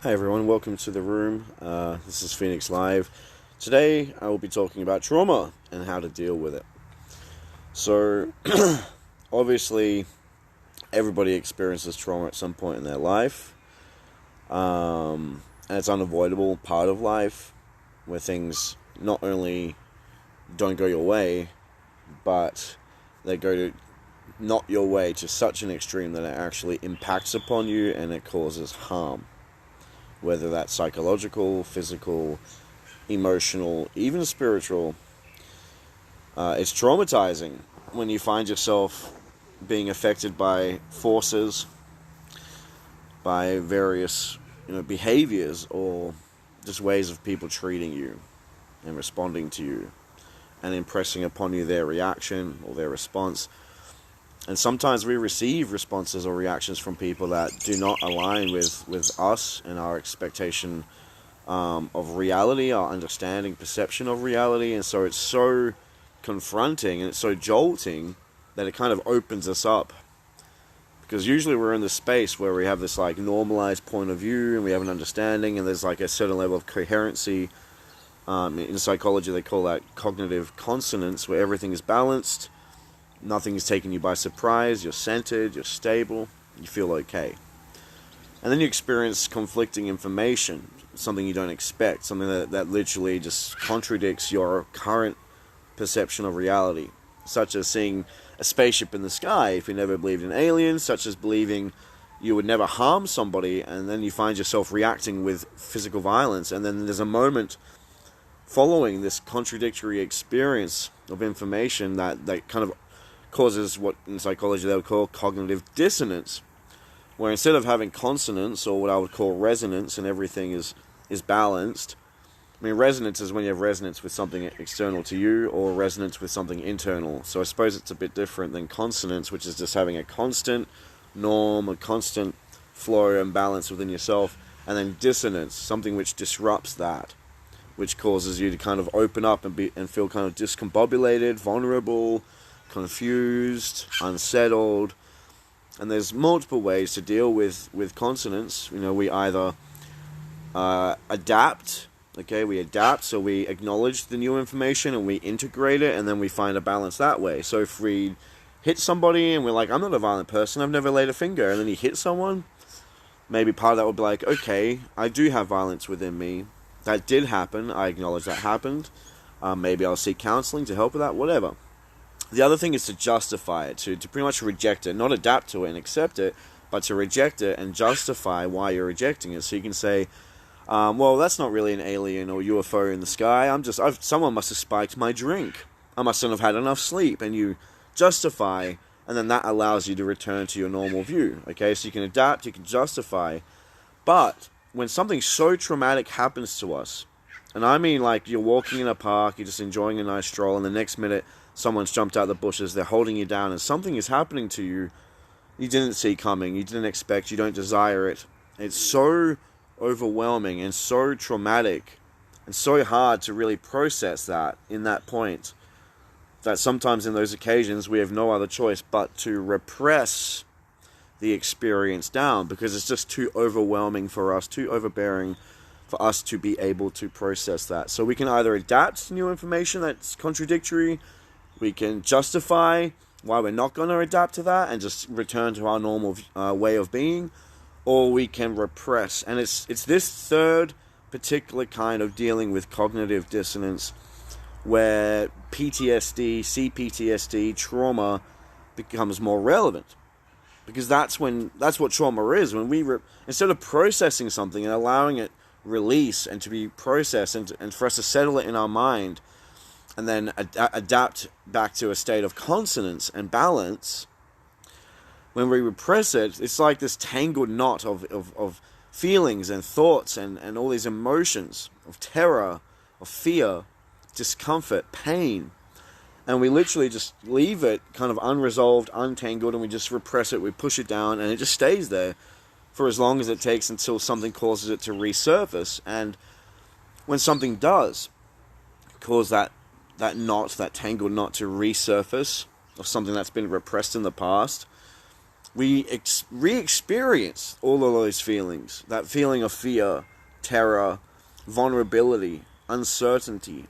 Hi everyone, welcome to the room. This is Phoenix Live. Today I will be talking about trauma and how to deal with it. So, obviously, everybody experiences trauma at some point in their life, and it's an unavoidable part of life where things not only don't go your way, but they go to not your way to such an extreme that it actually impacts upon you and it causes harm. Whether that's psychological, physical, emotional, even spiritual. It's traumatizing when you find yourself being affected by forces, by various behaviors, or just ways of people treating you and responding to you and impressing upon you their reaction or their response. And sometimes we receive responses or reactions from people that do not align with us and our expectation of reality, our understanding, perception of reality. And so it's so confronting and it's so jolting that it kind of opens us up. Because usually we're in this space where we have this like normalized point of view and we have an understanding and there's like a certain level of coherency. In psychology they call that cognitive consonance, where everything is balanced. Nothing is taking you by surprise, you're centered, you're stable, you feel okay. And then you experience conflicting information, something you don't expect, something that literally just contradicts your current perception of reality, such as seeing a spaceship in the sky if you never believed in aliens, such as believing you would never harm somebody, and then you find yourself reacting with physical violence, and then there's a moment following this contradictory experience of information that kind of causes what in psychology they would call cognitive dissonance, where instead of having consonance or what I would call resonance and everything is balanced. I mean, resonance is when you have resonance with something external to you or resonance with something internal. So I suppose it's a bit different than consonance, which is just having a constant norm, a constant flow and balance within yourself, and then dissonance, something which disrupts that, which causes you to kind of open up and feel kind of discombobulated, vulnerable, confused, unsettled. And there's multiple ways to deal with consonance. We either adapt. We adapt, so we acknowledge the new information and we integrate it, and then we find a balance that way. So if we hit somebody and we're like, I'm not a violent person, I've never laid a finger, and then you hit someone, maybe part of that would be like, okay, I do have violence within me. That did happen. I acknowledge that happened. Maybe I'll seek counseling to help with that, whatever. The other thing is to justify it, to pretty much reject it, not adapt to it and accept it, but to reject it and justify why you're rejecting it. So you can say, well, that's not really an alien or UFO in the sky. Someone must have spiked my drink. I mustn't have had enough sleep. And you justify, and then that allows you to return to your normal view. Okay, so you can adapt, you can justify. But when something so traumatic happens to us, and I mean like you're walking in a park, you're just enjoying a nice stroll, and the next minute someone's jumped out the bushes, they're holding you down, and something is happening to you you didn't see coming, you didn't expect, you don't desire it. It's so overwhelming and so traumatic and so hard to really process that in that point, that sometimes in those occasions we have no other choice but to repress the experience down, because it's just too overwhelming for us, too overbearing for us to be able to process that. So we can either adapt to new information that's contradictory, we can justify why we're not going to adapt to that and just return to our normal way of being, or we can repress. And it's this third particular kind of dealing with cognitive dissonance where PTSD, CPTSD, trauma becomes more relevant. Because that's what trauma is. When we instead of processing something and allowing it release and to be processed and for us to settle it in our mind and then adapt back to a state of consonance and balance, when we repress it, it's like this tangled knot of feelings and thoughts and all these emotions of terror, of fear, discomfort, pain. And we literally just leave it kind of unresolved, untangled, and we just repress it, we push it down, and it just stays there for as long as it takes until something causes it to resurface. And when something does cause that knot, that tangled knot to resurface, of something that's been repressed in the past, we re-experience all of those feelings. That feeling of fear, terror, vulnerability, uncertainty.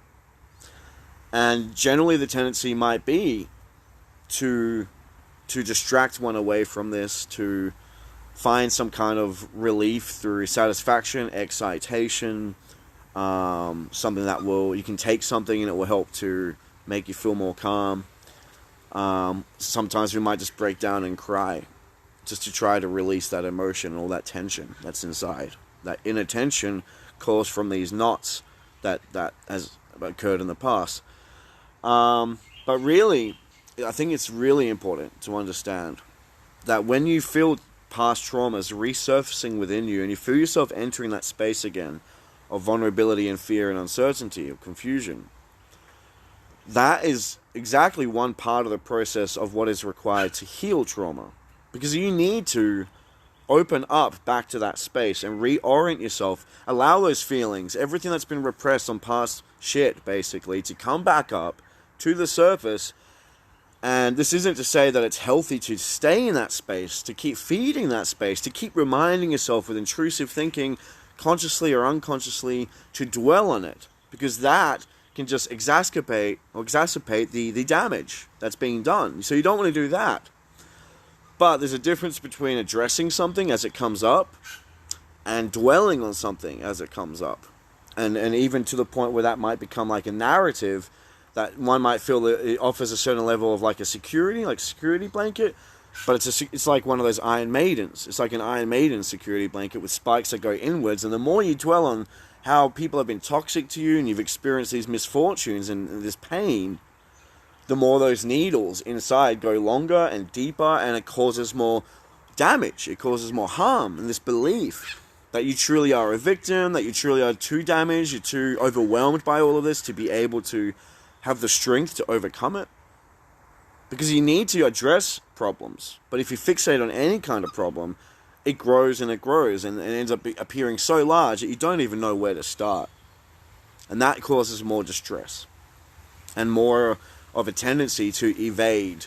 And generally the tendency might be to distract one away from this, to find some kind of relief through satisfaction, excitation, something that you can take something and it will help to make you feel more calm. Sometimes we might just break down and cry just to try to release that emotion and all that tension that's inside. That inner tension caused from these knots that has occurred in the past. But really, I think it's really important to understand that when you feel past traumas resurfacing within you and you feel yourself entering that space again of vulnerability and fear and uncertainty or confusion, that is exactly one part of the process of what is required to heal trauma. Because you need to open up back to that space and reorient yourself, allow those feelings, everything that's been repressed on past shit, basically, to come back up to the surface. And this isn't to say that it's healthy to stay in that space, to keep feeding that space, to keep reminding yourself with intrusive thinking, consciously or unconsciously, to dwell on it. Because that can just exacerbate the damage that's being done. So you don't want to do that. But there's a difference between addressing something as it comes up and dwelling on something as it comes up. And even to the point where that might become like a narrative that one might feel that it offers a certain level of like a security blanket, but it's like one of those Iron Maidens. It's like an Iron Maiden security blanket with spikes that go inwards. And the more you dwell on how people have been toxic to you and you've experienced these misfortunes and this pain, the more those needles inside go longer and deeper, and it causes more damage. It causes more harm. And this belief that you truly are a victim, that you truly are too damaged, you're too overwhelmed by all of this to be able to have the strength to overcome it. Because you need to address problems. But if you fixate on any kind of problem, it grows and it grows and it ends up appearing so large that you don't even know where to start. And that causes more distress and more of a tendency to evade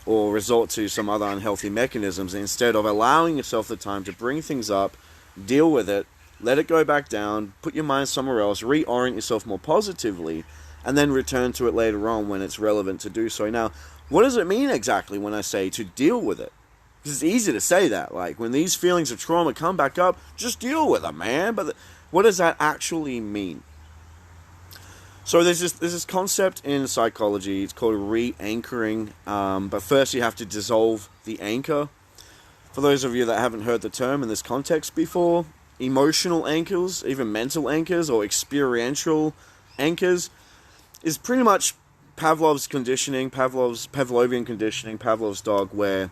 or resort to some other unhealthy mechanisms instead of allowing yourself the time to bring things up, deal with it, let it go back down, put your mind somewhere else, reorient yourself more positively, and then return to it later on when it's relevant to do so. Now, what does it mean exactly when I say to deal with it? Because it's easy to say that, like, when these feelings of trauma come back up, just deal with them, man. But what does that actually mean? So there's this concept in psychology. It's called re-anchoring. But first you have to dissolve the anchor. For those of you that haven't heard the term in this context before, emotional anchors, even mental anchors or experiential anchors, is pretty much Pavlov's conditioning, Pavlovian conditioning, Pavlov's dog, where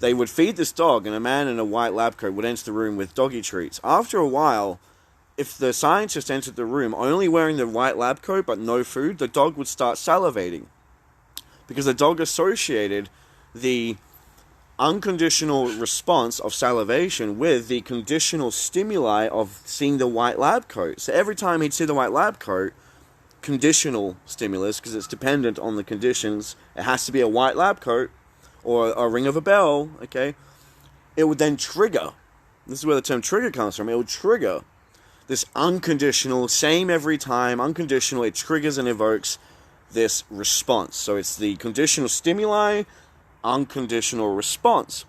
they would feed this dog and a man in a white lab coat would enter the room with doggy treats. After a while, if the scientist entered the room only wearing the white lab coat but no food, the dog would start salivating. Because the dog associated the unconditional response of salivation with the conditional stimuli of seeing the white lab coat. So every time he'd see the white lab coat, conditional stimulus, because it's dependent on the conditions, it has to be a white lab coat or a ring of a bell, okay? It would then trigger. This is where the term trigger comes from. It would trigger this unconditional, same every time, unconditional, it triggers and evokes this response. So it's the conditional stimuli, unconditional response.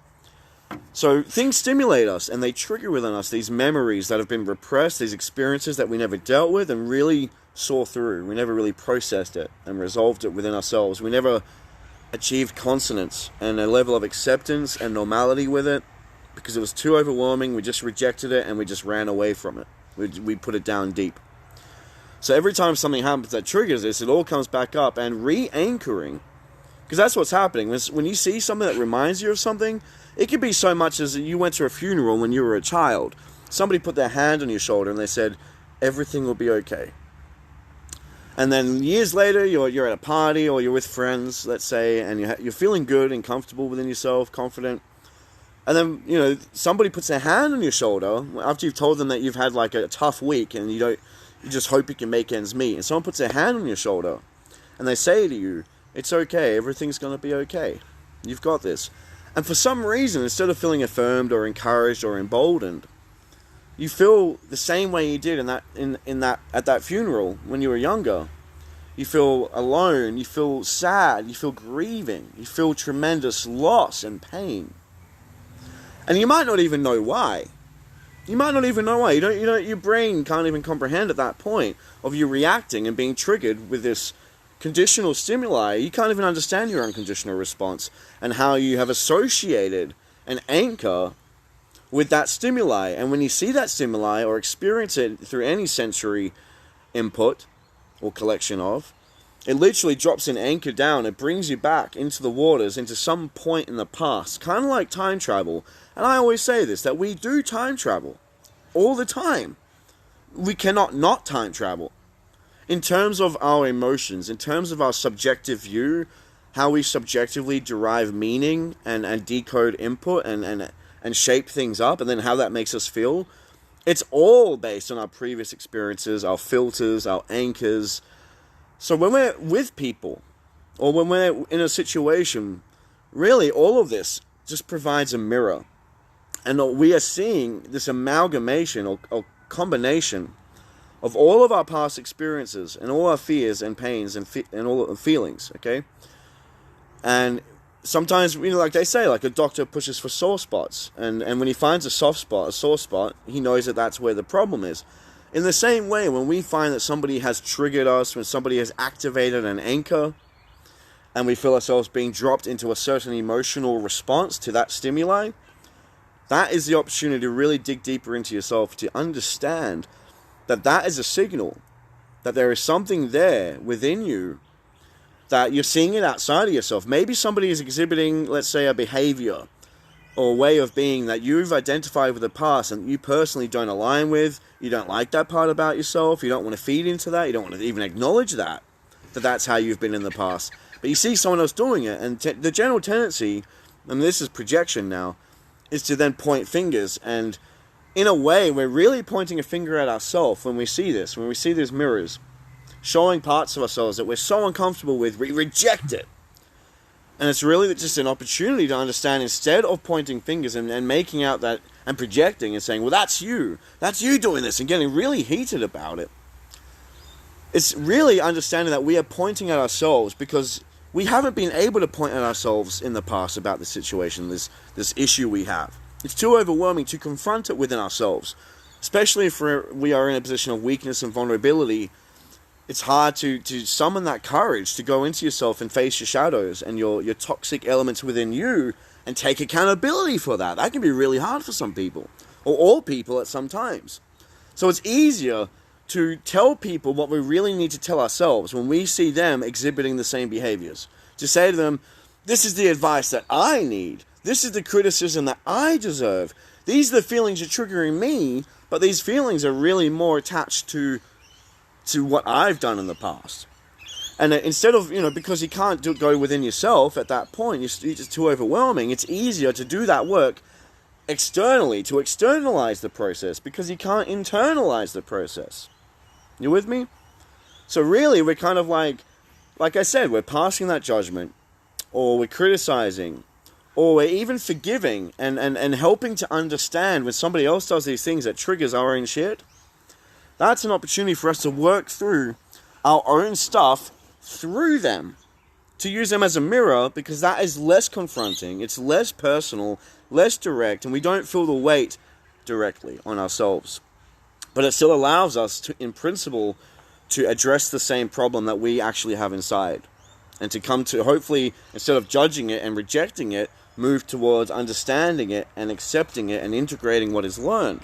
So things stimulate us and they trigger within us these memories that have been repressed, these experiences that we never dealt with and really saw through. We never really processed it and resolved it within ourselves. We never achieved consonance and a level of acceptance and normality with it because it was too overwhelming. We just rejected it and we just ran away from it. We put it down deep. So every time something happens that triggers this, it all comes back up and re-anchoring. Because that's what's happening. When you see something that reminds you of something, it could be so much as you went to a funeral when you were a child. Somebody put their hand on your shoulder and they said, everything will be okay. And then years later, you're at a party or you're with friends, let's say, and you're feeling good and comfortable within yourself, confident. And then, somebody puts their hand on your shoulder after you've told them that you've had like a tough week and you just hope you can make ends meet. And someone puts their hand on your shoulder and they say to you, it's okay, everything's going to be okay. You've got this. And for some reason, instead of feeling affirmed or encouraged or emboldened, you feel the same way you did at that funeral when you were younger. You feel alone, you feel sad, you feel grieving, you feel tremendous loss and pain. And you might not even know why. You might not even know why. Your brain can't even comprehend at that point of you reacting and being triggered with this conditional stimuli. You can't even understand your unconditional response and how you have associated an anchor with that stimuli. And when you see that stimuli or experience it through any sensory input or collection of, it literally drops an anchor down. It brings you back into the waters, into some point in the past, kind of like time travel. And I always say this, that we do time travel all the time. We cannot not time travel. In terms of our emotions, in terms of our subjective view, how we subjectively derive meaning and decode input and shape things up, and then how that makes us feel, it's all based on our previous experiences, our filters, our anchors. So when we're with people, or when we're in a situation, really all of this just provides a mirror. And we are seeing this amalgamation or combination of all of our past experiences and all our fears and pains and all the feelings, okay? And sometimes, like they say, like a doctor pushes for sore spots. And when he finds a soft spot, a sore spot, he knows that that's where the problem is. In the same way, when we find that somebody has triggered us, when somebody has activated an anchor, and we feel ourselves being dropped into a certain emotional response to that stimuli, that is the opportunity to really dig deeper into yourself, to understand that that is a signal, that there is something there within you, that you're seeing it outside of yourself. Maybe somebody is exhibiting, let's say, a behavior or a way of being that you've identified with the past and you personally don't align with. You don't like that part about yourself. You don't want to feed into that. You don't want to even acknowledge that that's how you've been in the past. But you see someone else doing it, and the general tendency, and this is projection now, is to then point fingers. And in a way, we're really pointing a finger at ourselves when we see this, when we see these mirrors showing parts of ourselves that we're so uncomfortable with. We reject it. And it's really just an opportunity to understand, instead of pointing fingers and making out that, and projecting and saying, well, that's you doing this, and getting really heated about it. It's really understanding that we are pointing at ourselves because we haven't been able to point at ourselves in the past about the situation, this issue we have. It's too overwhelming to confront it within ourselves, especially if we are in a position of weakness and vulnerability. It's hard to summon that courage to go into yourself and face your shadows and your toxic elements within you and take accountability for that. That can be really hard for some people, or all people at some times. So it's easier to tell people what we really need to tell ourselves when we see them exhibiting the same behaviors. To say to them, this is the advice that I need. This is the criticism that I deserve. These are the feelings you're triggering me, but these feelings are really more attached to what I've done in the past. And instead of, because you can't go within yourself at that point, it's just too overwhelming, it's easier to do that work externally, to externalize the process, because you can't internalize the process. You with me? So really, we're kind of like I said, we're passing that judgment, or we're criticizing, or we're even forgiving and helping to understand when somebody else does these things that triggers our own shit. That's an opportunity for us to work through our own stuff through them, to use them as a mirror, because that is less confronting, it's less personal, less direct, and we don't feel the weight directly on ourselves. But it still allows us to, in principle, to address the same problem that we actually have inside, and to come to, hopefully, instead of judging it and rejecting it, move towards understanding it and accepting it and integrating what is learned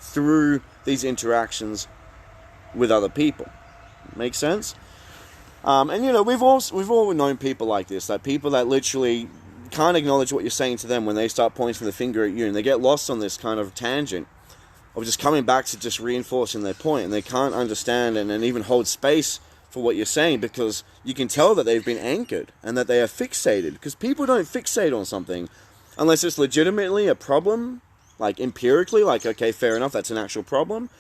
through these interactions with other people. Make sense? And we've all known people like this, like people that literally can't acknowledge what you're saying to them when they start pointing the finger at you, and they get lost on this kind of tangent of just coming back to just reinforcing their point, and they can't understand and even hold space for what you're saying, because you can tell that they've been anchored and that they are fixated, because people don't fixate on something unless it's legitimately a problem, like empirically, like, okay, fair enough, that's an actual problem,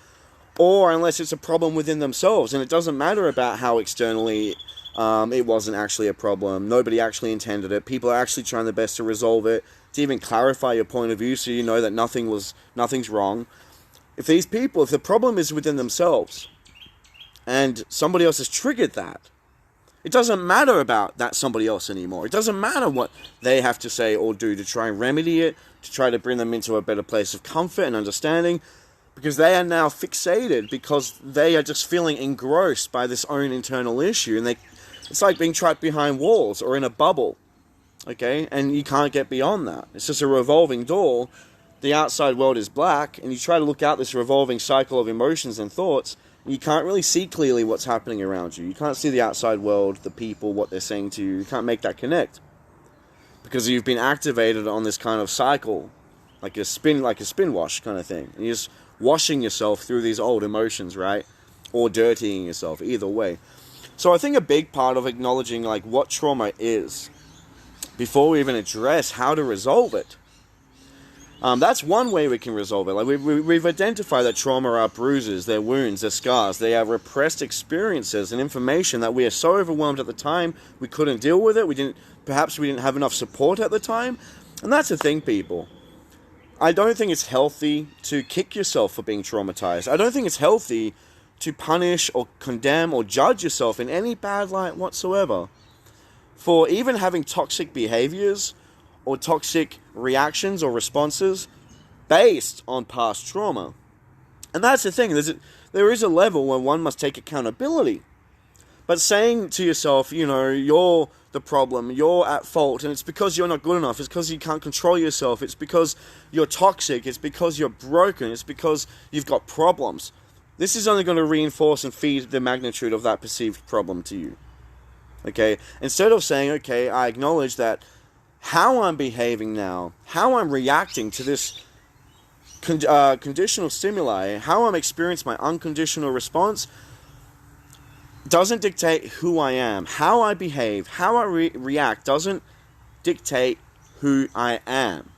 or unless it's a problem within themselves, and it doesn't matter about how externally it wasn't actually a problem, nobody actually intended it, people are actually trying their best to resolve it, to even clarify your point of view so you know that nothing's wrong. If the problem is within themselves and somebody else has triggered that, it doesn't matter about that somebody else anymore. It doesn't matter what they have to say or do to try and remedy it, to try to bring them into a better place of comfort and understanding, because they are now fixated because they are just feeling engrossed by this own internal issue, and it's like being trapped behind walls or in a bubble, okay? And you can't get beyond that. It's just a revolving door. The outside world is black, and you try to look out this revolving cycle of emotions and thoughts, and you can't really see clearly what's happening around you. You can't see the outside world, the people, what they're saying to you. You can't make that connect because you've been activated on this kind of cycle, like a spin wash kind of thing. And you're just washing yourself through these old emotions, right? Or dirtying yourself, either way. So I think a big part of acknowledging like what trauma is before we even address how to resolve it. That's one way we can resolve it. Like we've identified that trauma are bruises, they're wounds, they're scars, they are repressed experiences and information that we are so overwhelmed at the time we couldn't deal with it. Perhaps we didn't have enough support at the time. And that's the thing, people. I don't think it's healthy to kick yourself for being traumatized. I don't think it's healthy to punish or condemn or judge yourself in any bad light whatsoever for even having toxic behaviors or toxic reactions or responses based on past trauma. And that's the thing, there is a level where one must take accountability. But saying to yourself, you're the problem, you're at fault, and it's because you're not good enough, it's because you can't control yourself, it's because you're toxic, it's because you're broken, it's because you've got problems. This is only going to reinforce and feed the magnitude of that perceived problem to you. Okay? Instead of saying, okay, I acknowledge that how I'm behaving now, how I'm reacting to this conditional stimuli, how I'm experiencing my unconditional response doesn't dictate who I am. How I behave, how I react doesn't dictate who I am.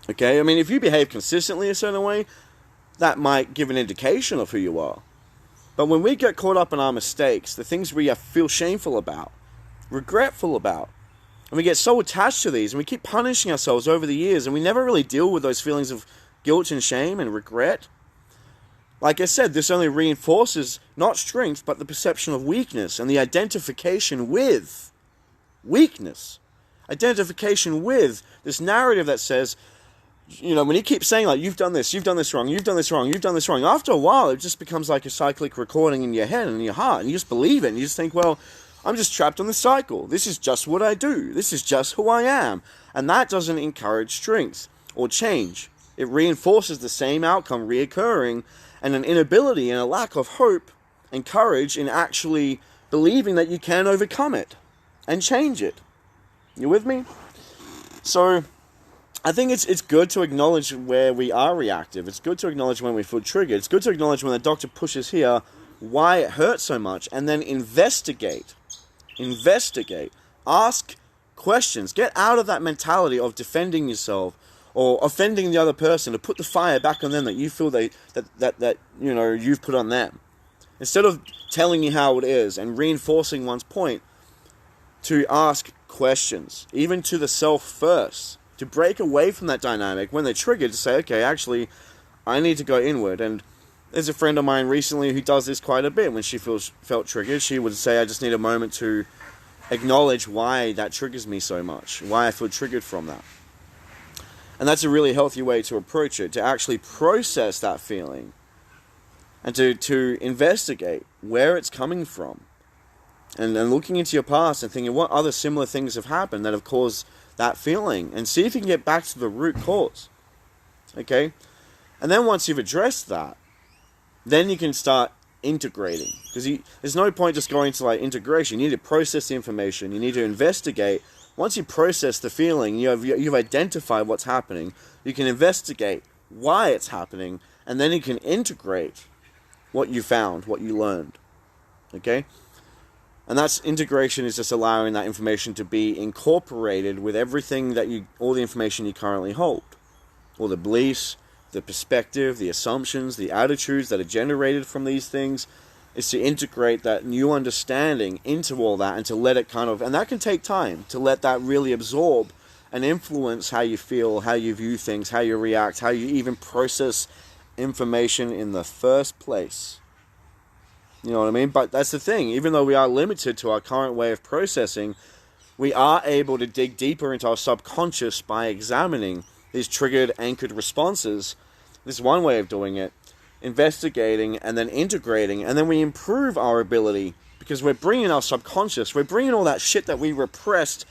Okay? I mean, if you behave consistently a certain way, that might give an indication of who you are. But when we get caught up in our mistakes, the things we feel shameful about, regretful about, and we get so attached to these, and we keep punishing ourselves over the years, and we never really deal with those feelings of guilt and shame and regret. Like I said, this only reinforces not strength, but the perception of weakness and the identification with weakness. Identification with this narrative that says, when you keep saying like, you've done this wrong, you've done this wrong, you've done this wrong, after a while it just becomes like a cyclic recording in your head and in your heart, and you just believe it, and you just think, well, I'm just trapped on this cycle. This is just what I do. This is just who I am. And that doesn't encourage strength or change. It reinforces the same outcome reoccurring, and an inability and a lack of hope and courage in actually believing that you can overcome it and change it. You with me? So I think it's good to acknowledge where we are reactive. It's good to acknowledge when we feel triggered. It's good to acknowledge when the doctor pushes here why it hurts so much, and then investigate. Ask questions. Get out of that mentality of defending yourself or offending the other person, to put the fire back on them that you feel that you've put on them. Instead of telling you how it is and reinforcing one's point, to ask questions, even to the self first, to break away from that dynamic when they're triggered, to say, okay, actually, I need to go inward. And there's a friend of mine recently who does this quite a bit. When she felt triggered, she would say, I just need a moment to acknowledge why that triggers me so much, why I feel triggered from that. And that's a really healthy way to approach it, to actually process that feeling and to investigate where it's coming from. And looking into your past and thinking what other similar things have happened that have caused that feeling, and see if you can get back to the root cause. Okay? And then once you've addressed that, then you can start integrating. Because there's no point just going to integration. You need to process the information. You need to investigate. Once you process the feeling, you've identified what's happening. You can investigate why it's happening, and then you can integrate what you found, what you learned. Okay? And that's integration, is just allowing that information to be incorporated with everything all the information you currently hold. All the beliefs, the perspective, the assumptions, the attitudes that are generated from these things, is to integrate that new understanding into all that, and to let it and that can take time, to let that really absorb and influence how you feel, how you view things, how you react, how you even process information in the first place. You know what I mean? But that's the thing. Even though we are limited to our current way of processing, we are able to dig deeper into our subconscious by examining these triggered, anchored responses. This is one way of doing it. Investigating and then integrating, and then we improve our ability because we're bringing our subconscious, we're bringing all that shit that we repressed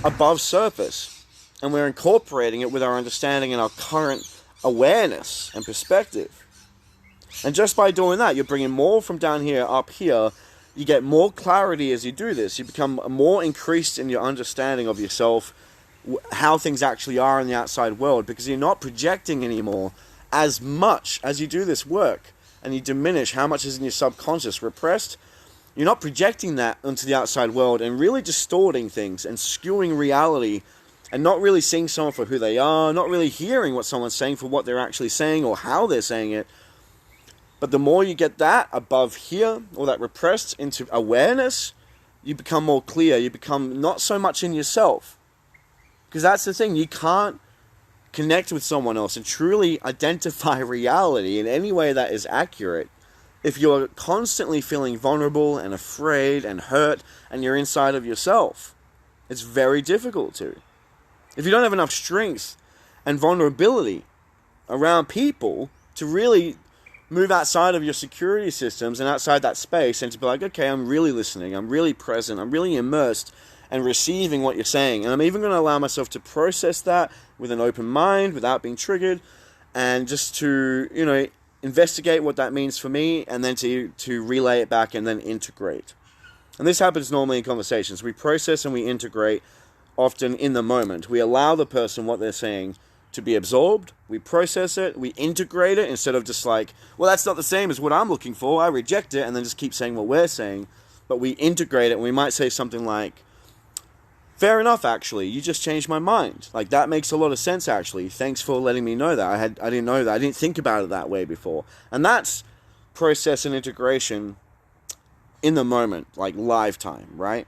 above surface, and we're incorporating it with our understanding and our current awareness and perspective. And just by doing that, you're bringing more from down here up here. You get more clarity as you do this. You become more increased in your understanding of yourself, how things actually are in the outside world, because you're not projecting anymore as much as you do this work, and you diminish how much is in your subconscious repressed. You're not projecting that onto the outside world and really distorting things and skewing reality and not really seeing someone for who they are, not really hearing what someone's saying for what they're actually saying or how they're saying it. But the more you get that above here, or that repressed, into awareness, you become more clear. You become not so much in yourself. Because that's the thing. You can't connect with someone else and truly identify reality in any way that is accurate if you're constantly feeling vulnerable and afraid and hurt and you're inside of yourself. It's very difficult to. If you don't have enough strength and vulnerability around people to really move outside of your security systems and outside that space and to be like, okay, I'm really listening, I'm really present, I'm really immersed and receiving what you're saying. And I'm even going to allow myself to process that with an open mind without being triggered, and just to, investigate what that means for me, and then to relay it back and then integrate. And this happens normally in conversations. We process and we integrate often in the moment. We allow the person what they're saying to be absorbed, we process it, we integrate it, instead of just like, well, that's not the same as what I'm looking for, I reject it, and then just keep saying what we're saying. But we integrate it, and we might say something like, fair enough, actually, you just changed my mind. Like, that makes a lot of sense, actually. Thanks for letting me know that. I didn't know that. I didn't think about it that way before. And that's process and integration in the moment, like live time, right?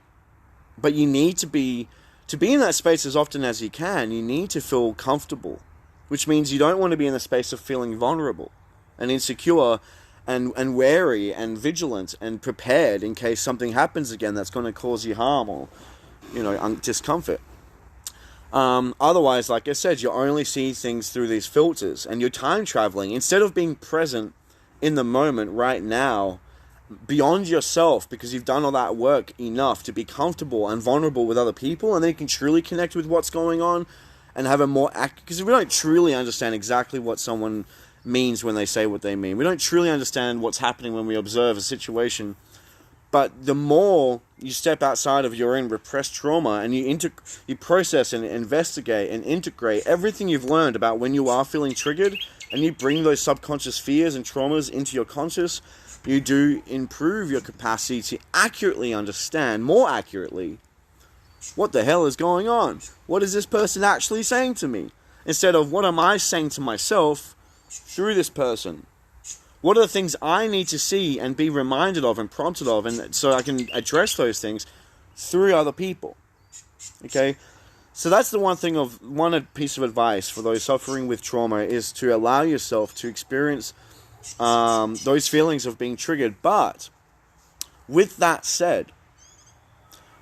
But you need to be in that space as often as you can. You need to feel comfortable, which means you don't want to be in the space of feeling vulnerable and insecure and wary and vigilant and prepared in case something happens again that's going to cause you harm or, discomfort. Otherwise, like I said, you only see things through these filters, and you're time traveling. Instead of being present in the moment right now, beyond yourself, because you've done all that work enough to be comfortable and vulnerable with other people, and then you can truly connect with what's going on and have a more because we don't truly understand exactly what someone means when they say what they mean. We don't truly understand what's happening when we observe a situation. But the more you step outside of your own repressed trauma and you process and investigate and integrate everything you've learned about when you are feeling triggered, and you bring those subconscious fears and traumas into your conscious, you do improve your capacity to accurately understand, more accurately, what the hell is going on? What is this person actually saying to me? Instead of, what am I saying to myself through this person? What are the things I need to see and be reminded of and prompted of, and so I can address those things through other people? Okay? So that's the one piece of advice for those suffering with trauma, is to allow yourself to experience those feelings of being triggered. But with that said,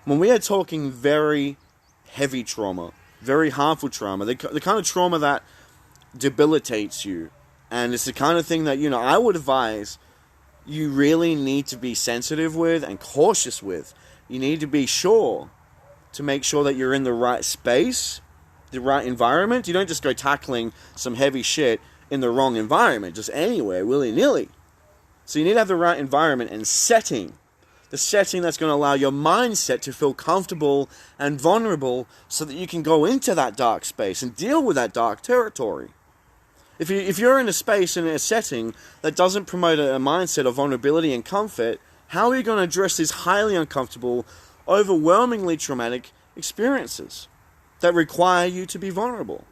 when we are talking very heavy trauma, very harmful trauma, the kind of trauma that debilitates you, and it's the kind of thing that, I would advise you really need to be sensitive with and cautious with. You need to be sure to make sure that you're in the right space, the right environment. You don't just go tackling some heavy shit in the wrong environment, just anywhere, willy-nilly. So you need to have the right environment and setting. The setting that's going to allow your mindset to feel comfortable and vulnerable so that you can go into that dark space and deal with that dark territory. If you're in a space and in a setting that doesn't promote a mindset of vulnerability and comfort, how are you going to address these highly uncomfortable, overwhelmingly traumatic experiences that require you to be vulnerable?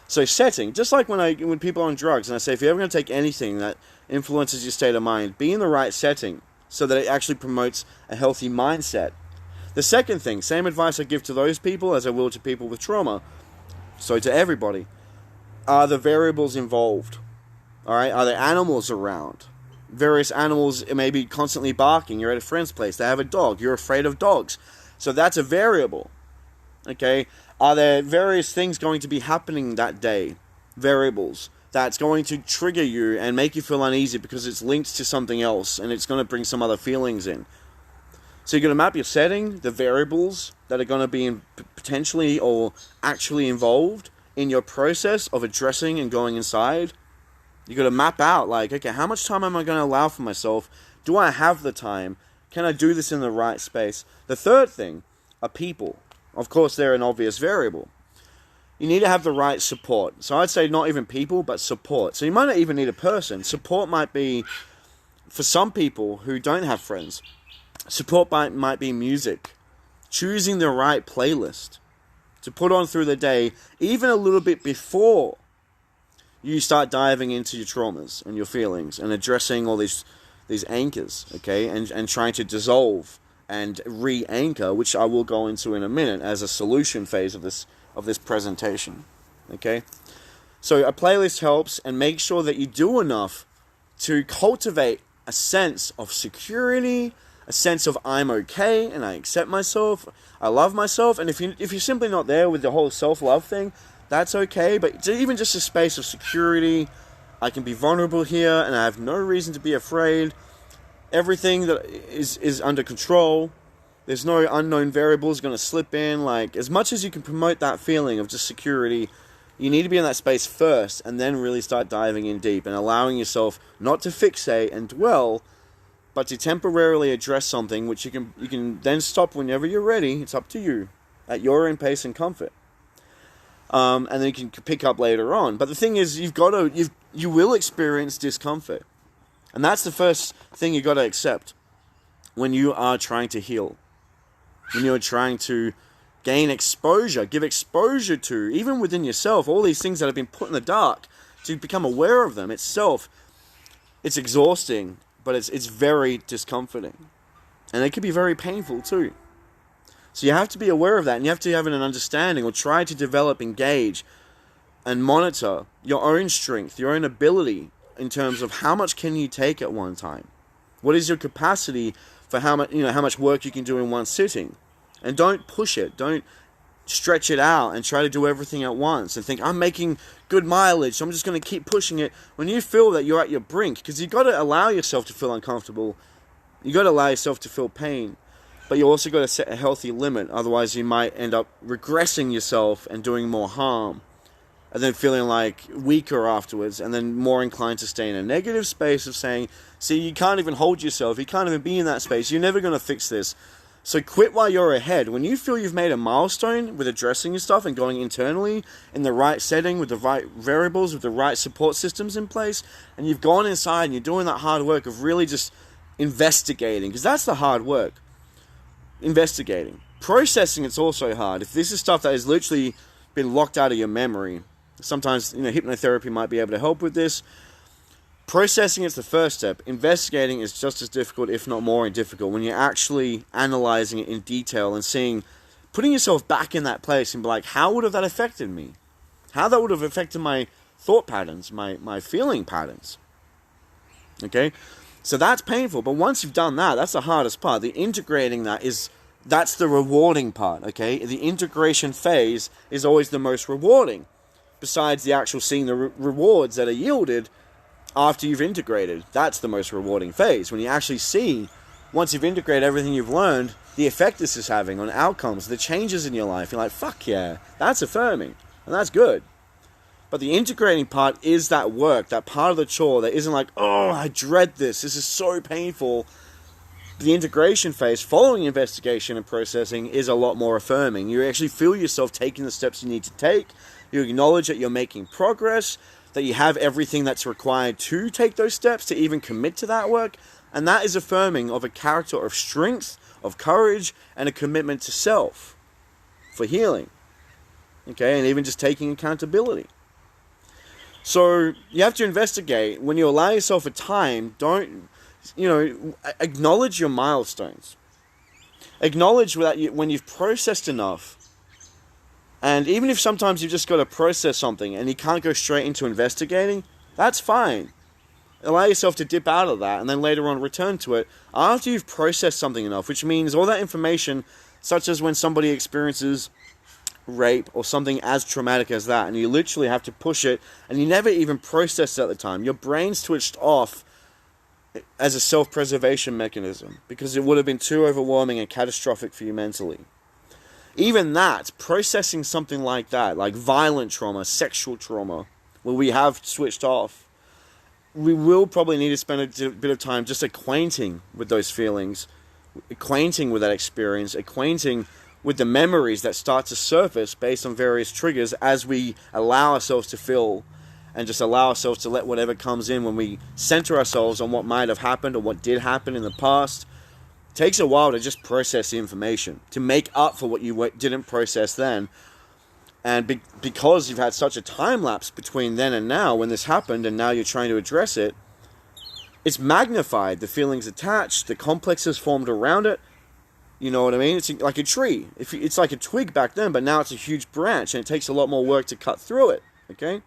So setting, just like when people are on drugs, and I say, if you're ever going to take anything that influences your state of mind, be in the right setting so that it actually promotes a healthy mindset. The second thing, same advice I give to those people as I will to people with trauma, so to everybody, are the variables involved? All right, are there animals around? Various animals may be constantly barking. You're at a friend's place, they have a dog, you're afraid of dogs. So that's a variable. Okay, are there various things going to be happening that day? Variables that's going to trigger you and make you feel uneasy because it's linked to something else and it's going to bring some other feelings in. So you're going to map your setting, the variables that are going to be potentially or actually involved in your process of addressing and going inside. You've got to map out, like, okay, how much time am I going to allow for myself? Do I have the time? Can I do this in the right space? The third thing are people. Of course, they're an obvious variable. You need to have the right support. So I'd say not even people, but support. So you might not even need a person. Support might be, for some people who don't have friends, support might be music. Choosing the right playlist to put on through the day, even a little bit before you start diving into your traumas and your feelings and addressing all these anchors, okay, and trying to dissolve and re-anchor, which I will go into in a minute as a solution phase of this presentation, okay? So a playlist helps, and make sure that you do enough to cultivate a sense of security, a sense of I'm okay and I accept myself, I love myself. And if you're simply not there with the whole self-love thing, that's okay. But even just a space of security, I can be vulnerable here and I have no reason to be afraid. Everything that is under control. There's no unknown variables going to slip in. Like, as much as you can promote that feeling of just security, you need to be in that space first and then really start diving in deep and allowing yourself not to fixate and dwell, but to temporarily address something which you can then stop whenever you're ready. It's up to you, at your own pace and comfort. And then you can pick up later on. But the thing is, you will experience discomfort. And that's the first thing you got to accept when you are trying to heal. When you're trying to gain exposure, give exposure to, even within yourself, all these things that have been put in the dark, to become aware of them itself. It's exhausting, but it's very discomforting. And it can be very painful too. So you have to be aware of that, and you have to have an understanding, or try to develop, engage, and monitor your own strength, your own ability, in terms of how much can you take at one time. What is your capacity for how much work you can do in one sitting? And don't push it. Don't stretch it out and try to do everything at once and think, I'm making good mileage, so I'm just going to keep pushing it. When you feel that you're at your brink, because you've got to allow yourself to feel uncomfortable, you've got to allow yourself to feel pain, but you also got to set a healthy limit. Otherwise you might end up regressing yourself and doing more harm, and then feeling like weaker afterwards, and then more inclined to stay in a negative space of saying, see, you can't even hold yourself, you can't even be in that space, you're never going to fix this. So quit while you're ahead. When you feel you've made a milestone with addressing your stuff and going internally in the right setting with the right variables, with the right support systems in place, and you've gone inside and you're doing that hard work of really just investigating, because that's the hard work. Investigating. Processing, it's also hard. If this is stuff that has literally been locked out of your memory, sometimes hypnotherapy might be able to help with this. Processing is the first step. Investigating is just as difficult, if not more difficult, when you're actually analyzing it in detail and putting yourself back in that place and be like, how would have that affected me? How that would have affected my thought patterns, my feeling patterns. Okay? So that's painful, but once you've done that, that's the hardest part. The integrating that's the rewarding part, okay? The integration phase is always the most rewarding, besides the actual seeing the rewards that are yielded after you've integrated. That's the most rewarding phase, when you actually see, once you've integrated everything you've learned, the effect this is having on outcomes, the changes in your life. You're like, fuck yeah, that's affirming, and that's good. But the integrating part is that work, that part of the chore that isn't like, oh, I dread this is so painful. The integration phase, following investigation and processing, is a lot more affirming. You actually feel yourself taking the steps you need to take. You acknowledge that you're making progress, that you have everything that's required to take those steps, to even commit to that work. And that is affirming of a character of strength, of courage, and a commitment to self for healing. Okay, and even just taking accountability. So you have to investigate. When you allow yourself a time, don't, acknowledge your milestones. Acknowledge when you've processed enough. And even if sometimes you've just got to process something and you can't go straight into investigating, that's fine. Allow yourself to dip out of that and then later on return to it after you've processed something enough, which means all that information, such as when somebody experiences rape or something as traumatic as that, and you literally have to push it and you never even processed it at the time. Your brain's switched off as a self-preservation mechanism because it would have been too overwhelming and catastrophic for you mentally. Even that, processing something like that, like violent trauma, sexual trauma, where we have switched off, we will probably need to spend a bit of time just acquainting with those feelings, acquainting with that experience, acquainting with the memories that start to surface based on various triggers as we allow ourselves to feel and just allow ourselves to let whatever comes in when we center ourselves on what might have happened or what did happen in the past. It takes a while to just process the information, to make up for what you didn't process then. And because you've had such a time lapse between then and now when this happened and now you're trying to address it, it's magnified. The feelings attached, the complexes formed around it. You know what I mean? It's like a tree. It's like a twig back then, but now it's a huge branch and it takes a lot more work to cut through it. Okay?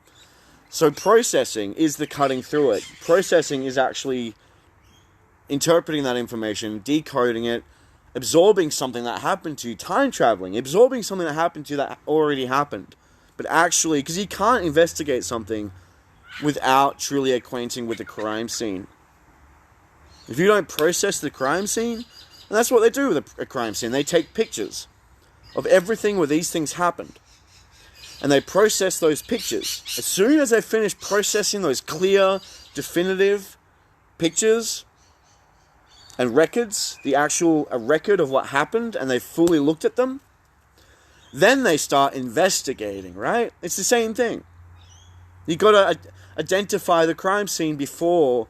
So processing is the cutting through it. Processing is actually interpreting that information, decoding it, absorbing something that happened to you, time traveling, absorbing something that happened to you that already happened. But actually, because you can't investigate something without truly acquainting with the crime scene. If you don't process the crime scene, and that's what they do with a crime scene, they take pictures of everything where these things happened. And they process those pictures. As soon as they finish processing those clear, definitive pictures and records, a record of what happened, and they fully looked at them, then they start investigating, right? It's the same thing. You got to identify the crime scene before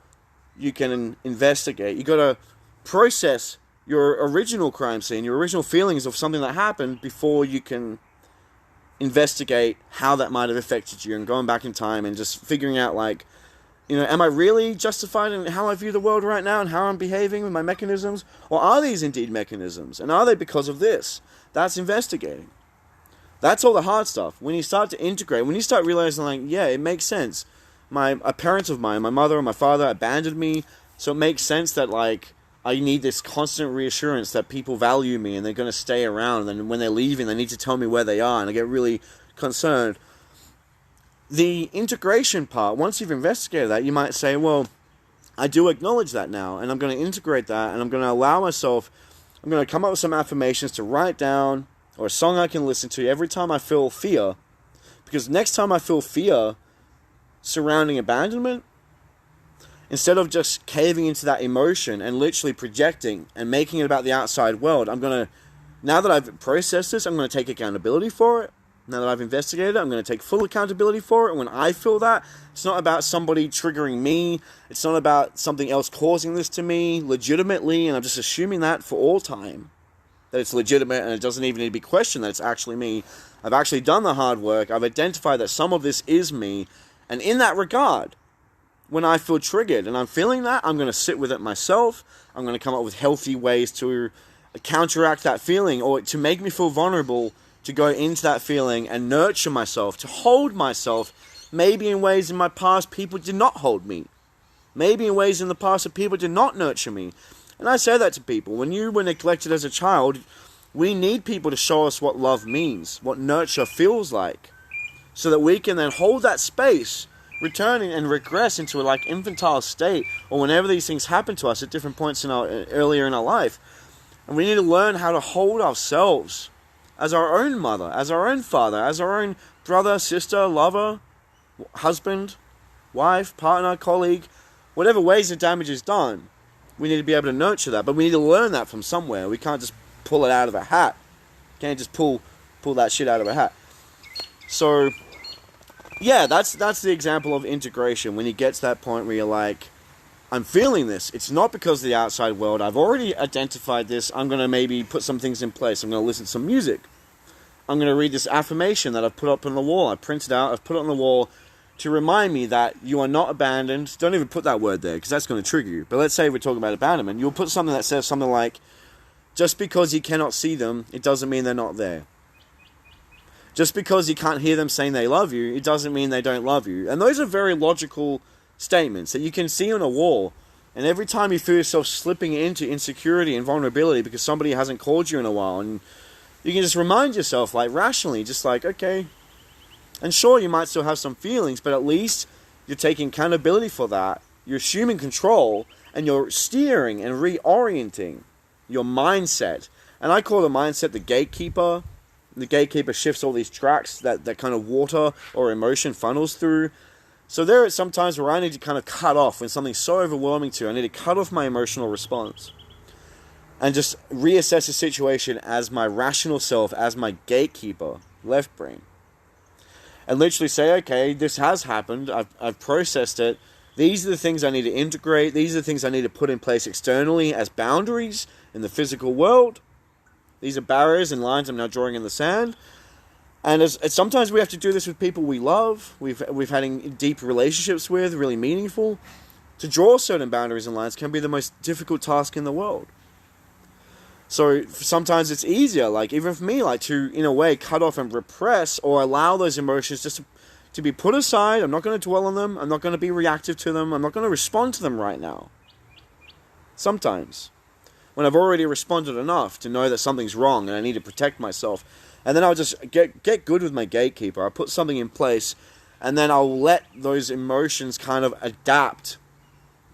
you can investigate. You got to process your original crime scene, your original feelings of something that happened before you can investigate how that might have affected you and going back in time and just figuring out, like, you know, am I really justified in how I view the world right now and how I'm behaving with my mechanisms? Or are these indeed mechanisms? And are they because of this? That's investigating. That's all the hard stuff. When you start to integrate, when you start realizing, like, yeah, it makes sense. A parents of mine, my mother and my father abandoned me, so it makes sense that, like, I need this constant reassurance that people value me and they're going to stay around. And when they're leaving, they need to tell me where they are. And I get really concerned. The integration part, once you've investigated that, you might say, well, I do acknowledge that now. And I'm going to integrate that. And I'm going to allow myself, I'm going to come up with some affirmations to write down or a song I can listen to every time I feel fear. Because next time I feel fear surrounding abandonment, instead of just caving into that emotion and literally projecting and making it about the outside world, now that I've processed this, I'm going to take accountability for it. Now that I've investigated it, I'm going to take full accountability for it. And when I feel that, it's not about somebody triggering me. It's not about something else causing this to me legitimately. And I'm just assuming that for all time, that it's legitimate and it doesn't even need to be questioned that it's actually me. I've actually done the hard work. I've identified that some of this is me. And in that regard, when I feel triggered and I'm feeling that, I'm going to sit with it myself. I'm going to come up with healthy ways to counteract that feeling or to make me feel vulnerable, to go into that feeling and nurture myself, to hold myself. Maybe in ways in my past people did not hold me. Maybe in ways in the past that people did not nurture me. And I say that to people. When you were neglected as a child, we need people to show us what love means, what nurture feels like, so that we can then hold that space, returning and regress into a like infantile state, or whenever these things happen to us at different points earlier in our life. And we need to learn how to hold ourselves as our own mother, as our own father, as our own brother, sister, lover, husband, wife, partner, colleague, whatever ways the damage is done. We need to be able to nurture that, but we need to learn that from somewhere. We can't just pull it out of a hat. Can't just pull that shit out of a hat. So yeah, that's the example of integration. When you get to that point where you're like, I'm feeling this. It's not because of the outside world. I've already identified this. I'm going to maybe put some things in place. I'm going to listen to some music. I'm going to read this affirmation that I've put up on the wall. I printed out. I've put it on the wall to remind me that you are not abandoned. Don't even put that word there because that's going to trigger you. But let's say we're talking about abandonment. You'll put something that says something like, Just because you cannot see them, it doesn't mean they're not there. Just because you can't hear them saying they love you, it doesn't mean they don't love you. And those are very logical statements that you can see on a wall. And every time you feel yourself slipping into insecurity and vulnerability because somebody hasn't called you in a while, and you can just remind yourself, like, rationally, just like, okay. And sure, you might still have some feelings, but at least you're taking accountability for that. You're assuming control, and you're steering and reorienting your mindset. And I call the mindset the gatekeeper. The gatekeeper shifts all these tracks that kind of water or emotion funnels through. So there are some times where I need to kind of cut off when something's so overwhelming to you. I need to cut off my emotional response and just reassess the situation as my rational self, as my gatekeeper, left brain. And literally say, okay, this has happened. I've processed it. These are the things I need to integrate. These are the things I need to put in place externally as boundaries in the physical world. These are barriers and lines I'm now drawing in the sand. And sometimes we have to do this with people we love, we've had deep relationships with, really meaningful. To draw certain boundaries and lines can be the most difficult task in the world. So sometimes it's easier, like even for me, like to, in a way, cut off and repress or allow those emotions just to be put aside. I'm not going to dwell on them. I'm not going to be reactive to them. I'm not going to respond to them right now. Sometimes. When I've already responded enough to know that something's wrong and I need to protect myself. And then I'll just get good with my gatekeeper. I'll put something in place, and then I'll let those emotions kind of adapt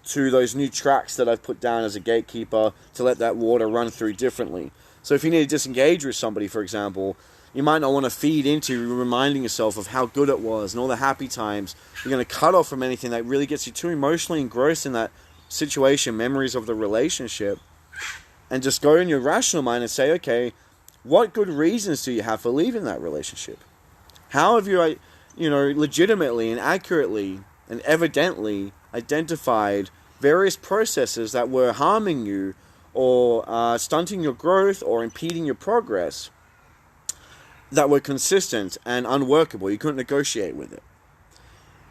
to those new tracks that I've put down as a gatekeeper to let that water run through differently. So if you need to disengage with somebody, for example, you might not want to feed into reminding yourself of how good it was and all the happy times. You're going to cut off from anything that really gets you too emotionally engrossed in that situation, memories of the relationship, and just go in your rational mind and say, okay, what good reasons do you have for leaving that relationship? How have you, legitimately and accurately and evidently identified various processes that were harming you or stunting your growth or impeding your progress that were consistent and unworkable? You couldn't negotiate with it.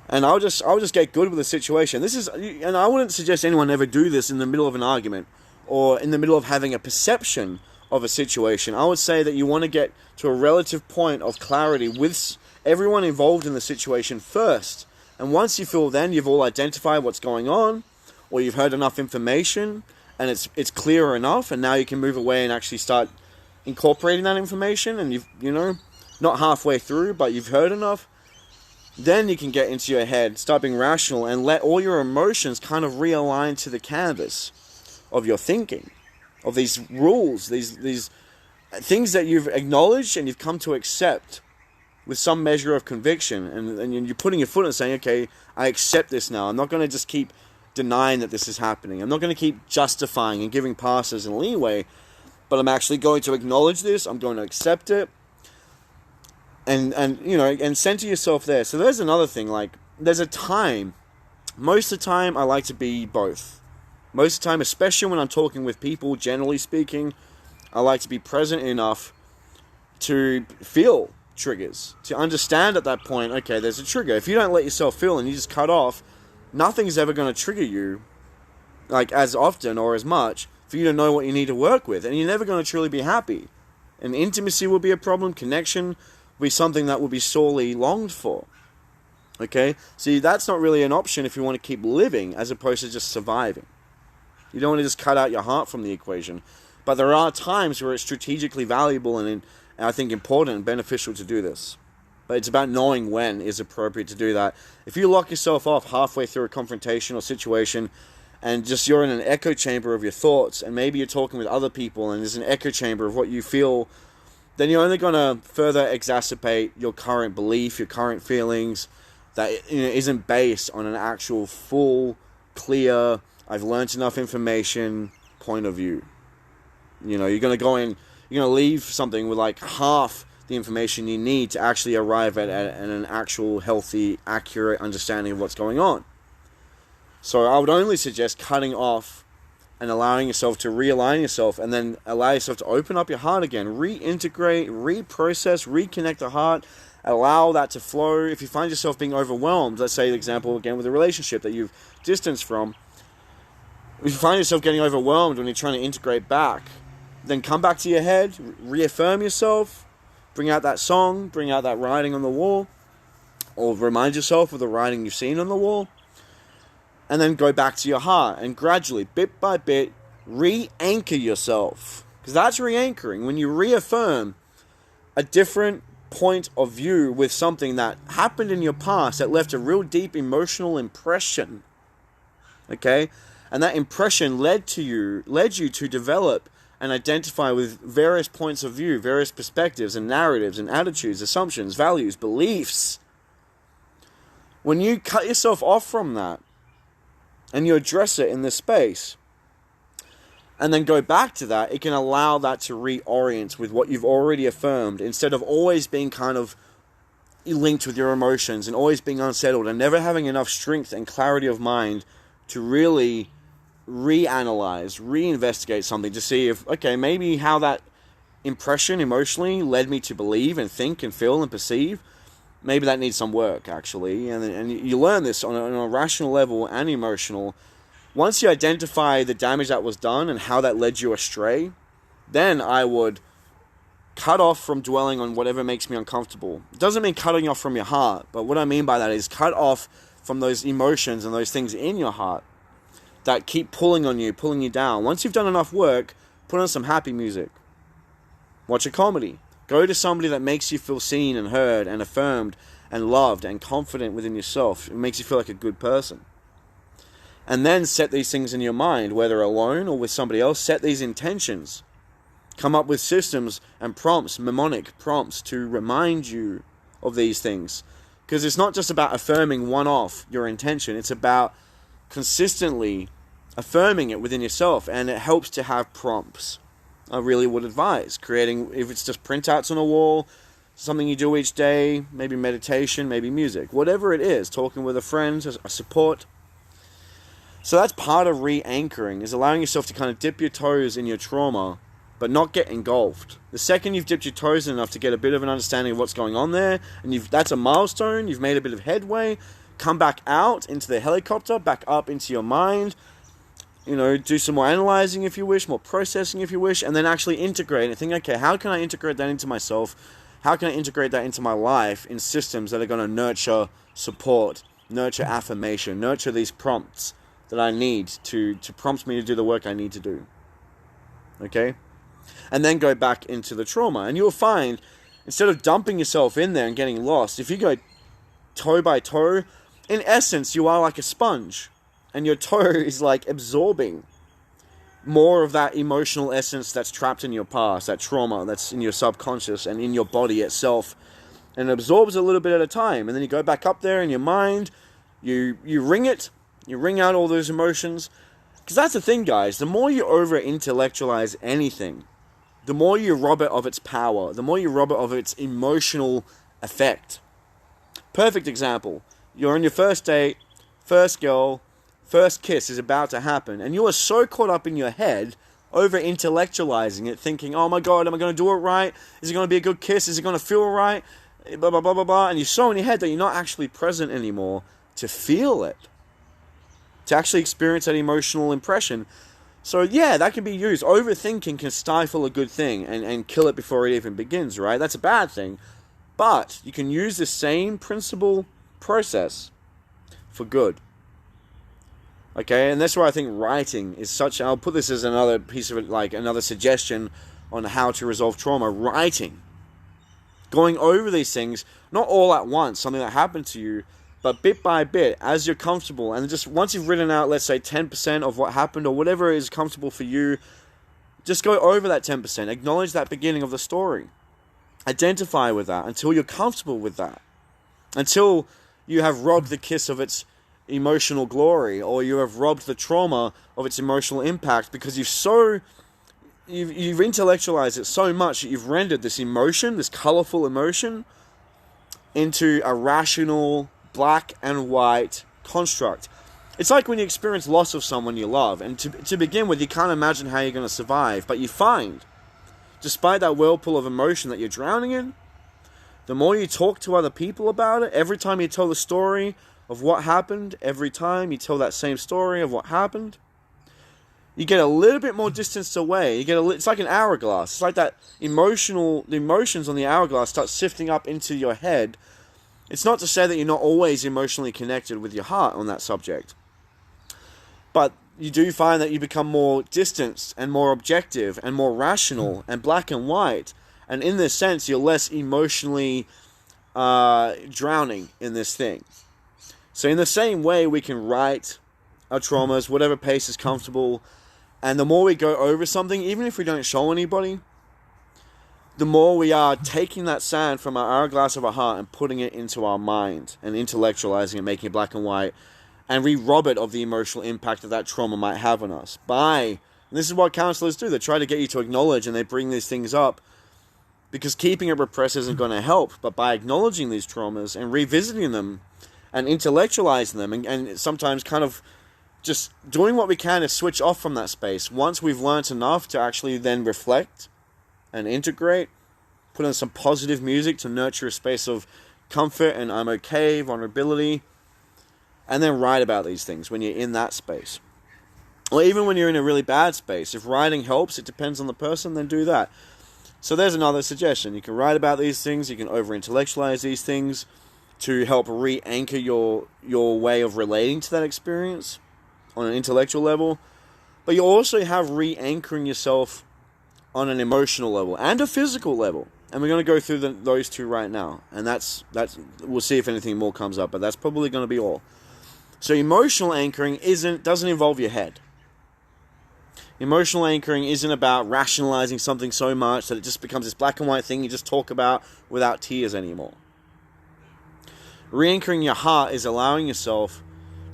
And I'll just get good with the situation. And I wouldn't suggest anyone ever do this in the middle of an argument or in the middle of having a perception of a situation. I would say that you want to get to a relative point of clarity with everyone involved in the situation first. And once you feel then you've all identified what's going on, or you've heard enough information, and it's clear enough, and now you can move away and actually start incorporating that information, and not halfway through, but you've heard enough, then you can get into your head, start being rational, and let all your emotions kind of realign to the canvas of your thinking, of these rules, these things that you've acknowledged and you've come to accept with some measure of conviction, and you're putting your foot and saying, okay, I accept this now. I'm not going to just keep denying that this is happening. I'm not going to keep justifying and giving passes and leeway, but I'm actually going to acknowledge this. I'm going to accept it, and center yourself there. So there's another thing, like there's a time. Most of the time, I like to be both. Most of the time, especially when I'm talking with people, generally speaking, I like to be present enough to feel triggers, to understand at that point, okay, there's a trigger. If you don't let yourself feel and you just cut off, nothing's ever going to trigger you like as often or as much for you to know what you need to work with, and you're never going to truly be happy. And intimacy will be a problem, connection will be something that will be sorely longed for. Okay? See, that's not really an option if you want to keep living as opposed to just surviving. You don't want to just cut out your heart from the equation. But there are times where it's strategically valuable and I think important and beneficial to do this. But it's about knowing when is appropriate to do that. If you lock yourself off halfway through a confrontation or situation and just you're in an echo chamber of your thoughts, and maybe you're talking with other people and there's an echo chamber of what you feel, then you're only going to further exacerbate your current belief, your current feelings that isn't based on an actual full, clear, I've learned enough information point of view. You're going to go in, you're going to leave something with like half the information you need to actually arrive at an actual healthy, accurate understanding of what's going on. So I would only suggest cutting off and allowing yourself to realign yourself, and then allow yourself to open up your heart again, reintegrate, reprocess, reconnect the heart, allow that to flow. If you find yourself being overwhelmed, let's say the example again with a relationship that you've distanced from, if you find yourself getting overwhelmed when you're trying to integrate back, Then come back to your head, reaffirm yourself, bring out that song, bring out that writing on the wall, or remind yourself of the writing you've seen on the wall, and then go back to your heart and gradually, bit by bit, re-anchor yourself. Because that's re-anchoring. When you reaffirm a different point of view with something that happened in your past that left a real deep emotional impression. Okay? And that impression led you to develop and identify with various points of view, various perspectives and narratives and attitudes, assumptions, values, beliefs. When you cut yourself off from that and you address it in this space and then go back to that, it can allow that to reorient with what you've already affirmed, instead of always being kind of linked with your emotions and always being unsettled and never having enough strength and clarity of mind to really reanalyze, reinvestigate something to see if, okay, maybe how that impression emotionally led me to believe and think and feel and perceive, maybe that needs some work, actually. And you learn this on a rational level and emotional. Once you identify the damage that was done and how that led you astray, then I would cut off from dwelling on whatever makes me uncomfortable. It doesn't mean cutting off from your heart, but what I mean by that is cut off from those emotions and those things in your heart that keep pulling on you, pulling you down. Once you've done enough work, put on some happy music. Watch a comedy. Go to somebody that makes you feel seen and heard and affirmed and loved and confident within yourself. It makes you feel like a good person. And then set these things in your mind, whether alone or with somebody else. Set these intentions. Come up with systems and prompts, mnemonic prompts, to remind you of these things. Because it's not just about affirming one-off your intention. It's about consistently affirming it within yourself. And it helps to have prompts. I really would advise creating, if it's just printouts on a wall, something you do each day, maybe meditation, maybe music, whatever it is, talking with a friend, a support. So that's part of re-anchoring, is allowing yourself to kind of dip your toes in your trauma, but not get engulfed. The second you've dipped your toes in enough to get a bit of an understanding of what's going on there, and that's a milestone, you've made a bit of headway, come back out into the helicopter, back up into your mind, do some more analyzing if you wish, more processing if you wish, and then actually integrate and think, okay, how can I integrate that into myself? How can I integrate that into my life in systems that are going to nurture support, nurture affirmation, nurture these prompts that I need to prompt me to do the work I need to do. Okay? And then go back into the trauma. And you'll find, instead of dumping yourself in there and getting lost, if you go toe by toe, in essence, you are like a sponge. And your toe is like absorbing more of that emotional essence that's trapped in your past, that trauma that's in your subconscious and in your body itself. And it absorbs a little bit at a time. And then you go back up there in your mind, you wring it, you wring out all those emotions. Because that's the thing, guys. The more you over-intellectualize anything, the more you rob it of its power, the more you rob it of its emotional effect. Perfect example. You're on your first date, first girl, first kiss is about to happen, and you are so caught up in your head, over-intellectualizing it, thinking, oh my God, am I going to do it right? Is it going to be a good kiss? Is it going to feel right? Blah, blah, blah, blah, blah. And you're so in your head that you're not actually present anymore to feel it, to actually experience that emotional impression. So yeah, that can be used. Overthinking can stifle a good thing and kill it before it even begins, right? That's a bad thing. But you can use the same principle process for good. Okay, and that's why I think writing is such... I'll put this as another piece of it, like another suggestion on how to resolve trauma. Writing. Going over these things, not all at once, something that happened to you, but bit by bit, as you're comfortable. And just once you've written out, let's say, 10% of what happened or whatever is comfortable for you, just go over that 10%. Acknowledge that beginning of the story. Identify with that until you're comfortable with that. Until you have robbed the kiss of its emotional glory, or you have robbed the trauma of its emotional impact, because you've intellectualized it so much that you've rendered this emotion, this colorful emotion, into a rational black and white construct. It's like when you experience loss of someone you love, and to begin with, you can't imagine how you're going to survive, but you find, despite that whirlpool of emotion that you're drowning in, the more you talk to other people about it, every time you tell the story of what happened, every time you tell that same story of what happened, you get a little bit more distance away. It's like an hourglass. It's like the emotions on the hourglass start sifting up into your head. It's not to say that you're not always emotionally connected with your heart on that subject. But you do find that you become more distanced and more objective and more rational and black and white. And in this sense, you're less emotionally drowning in this thing. So in the same way, we can write our traumas, whatever pace is comfortable. And the more we go over something, even if we don't show anybody, the more we are taking that sand from our hourglass of our heart and putting it into our mind and intellectualizing it, making it black and white, and re-rob it of the emotional impact that trauma might have on us. And this is what counselors do. They try to get you to acknowledge, and they bring these things up because keeping it repressed isn't going to help. But by acknowledging these traumas and revisiting them and intellectualizing them and sometimes kind of just doing what we can to switch off from that space. Once we've learnt enough to actually then reflect and integrate, put on some positive music to nurture a space of comfort and I'm okay, vulnerability, and then write about these things when you're in that space. Or even when you're in a really bad space. If writing helps, it depends on the person, then do that. So there's another suggestion. You can write about these things, you can over-intellectualize these things to help re-anchor your way of relating to that experience on an intellectual level. But you also have re-anchoring yourself on an emotional level and a physical level. And we're going to go through those two right now. And that's we'll see if anything more comes up, but that's probably going to be all. So emotional anchoring doesn't involve your head. Emotional anchoring isn't about rationalizing something so much that it just becomes this black and white thing you just talk about without tears anymore. Re-anchoring your heart is allowing yourself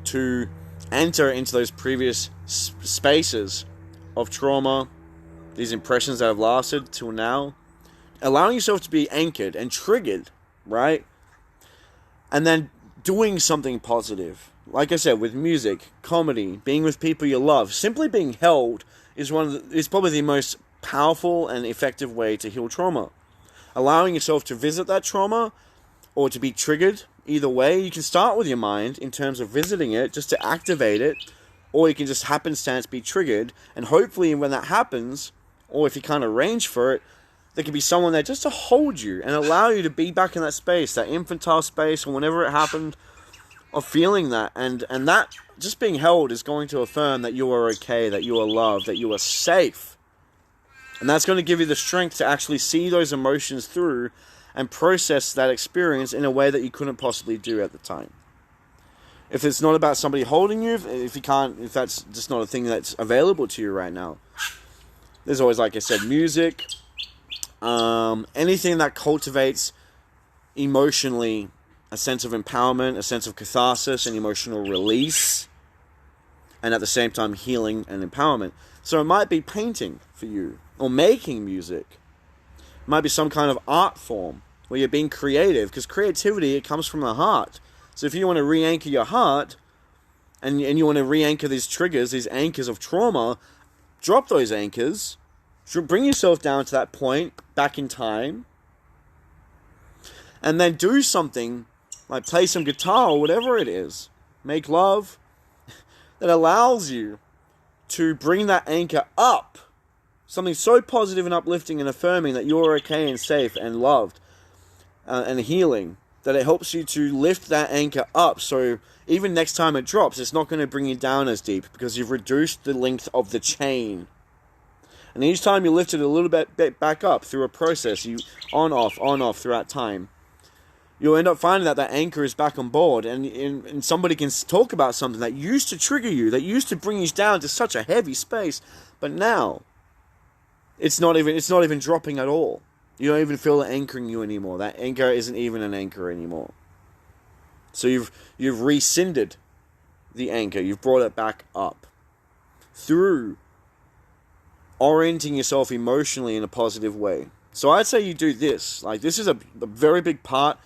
to enter into those previous spaces of trauma, these impressions that have lasted till now, allowing yourself to be anchored and triggered, right? And then doing something positive. Like I said, with music, comedy, being with people you love, simply being held is probably the most powerful and effective way to heal trauma. Allowing yourself to visit that trauma or to be triggered, either way, you can start with your mind in terms of visiting it just to activate it, or you can just happenstance be triggered, and hopefully when that happens, or if you can't arrange for it, there can be someone there just to hold you and allow you to be back in that space, that infantile space, or whenever it happened, of feeling that. And that, just being held, is going to affirm that you are okay, that you are loved, that you are safe. And that's going to give you the strength to actually see those emotions through and process that experience in a way that you couldn't possibly do at the time. If it's not about somebody holding you, if that's just not a thing that's available to you right now, there's always, like I said, music, anything that cultivates emotionally a sense of empowerment, a sense of catharsis and emotional release, and at the same time healing and empowerment. So it might be painting for you, or making music. It might be some kind of art form where you're being creative, because creativity, it comes from the heart. So if you want to re-anchor your heart, and you want to re-anchor these triggers, these anchors of trauma, drop those anchors, bring yourself down to that point, back in time, and then do something, like play some guitar or whatever it is, make love, that allows you to bring that anchor up. Something so positive and uplifting and affirming that you're okay and safe and loved and healing, that it helps you to lift that anchor up. So even next time it drops, it's not going to bring you down as deep because you've reduced the length of the chain. And each time you lift it a little bit back up through a process, you on, off throughout time, you'll end up finding that anchor is back on board, and somebody can talk about something that used to trigger you, that used to bring you down to such a heavy space, but now it's not even dropping at all. You don't even feel it anchoring you anymore. That anchor isn't even an anchor anymore. So you've rescinded the anchor. You've brought it back up through orienting yourself emotionally in a positive way. So I'd say you do this. Like, this is a very big part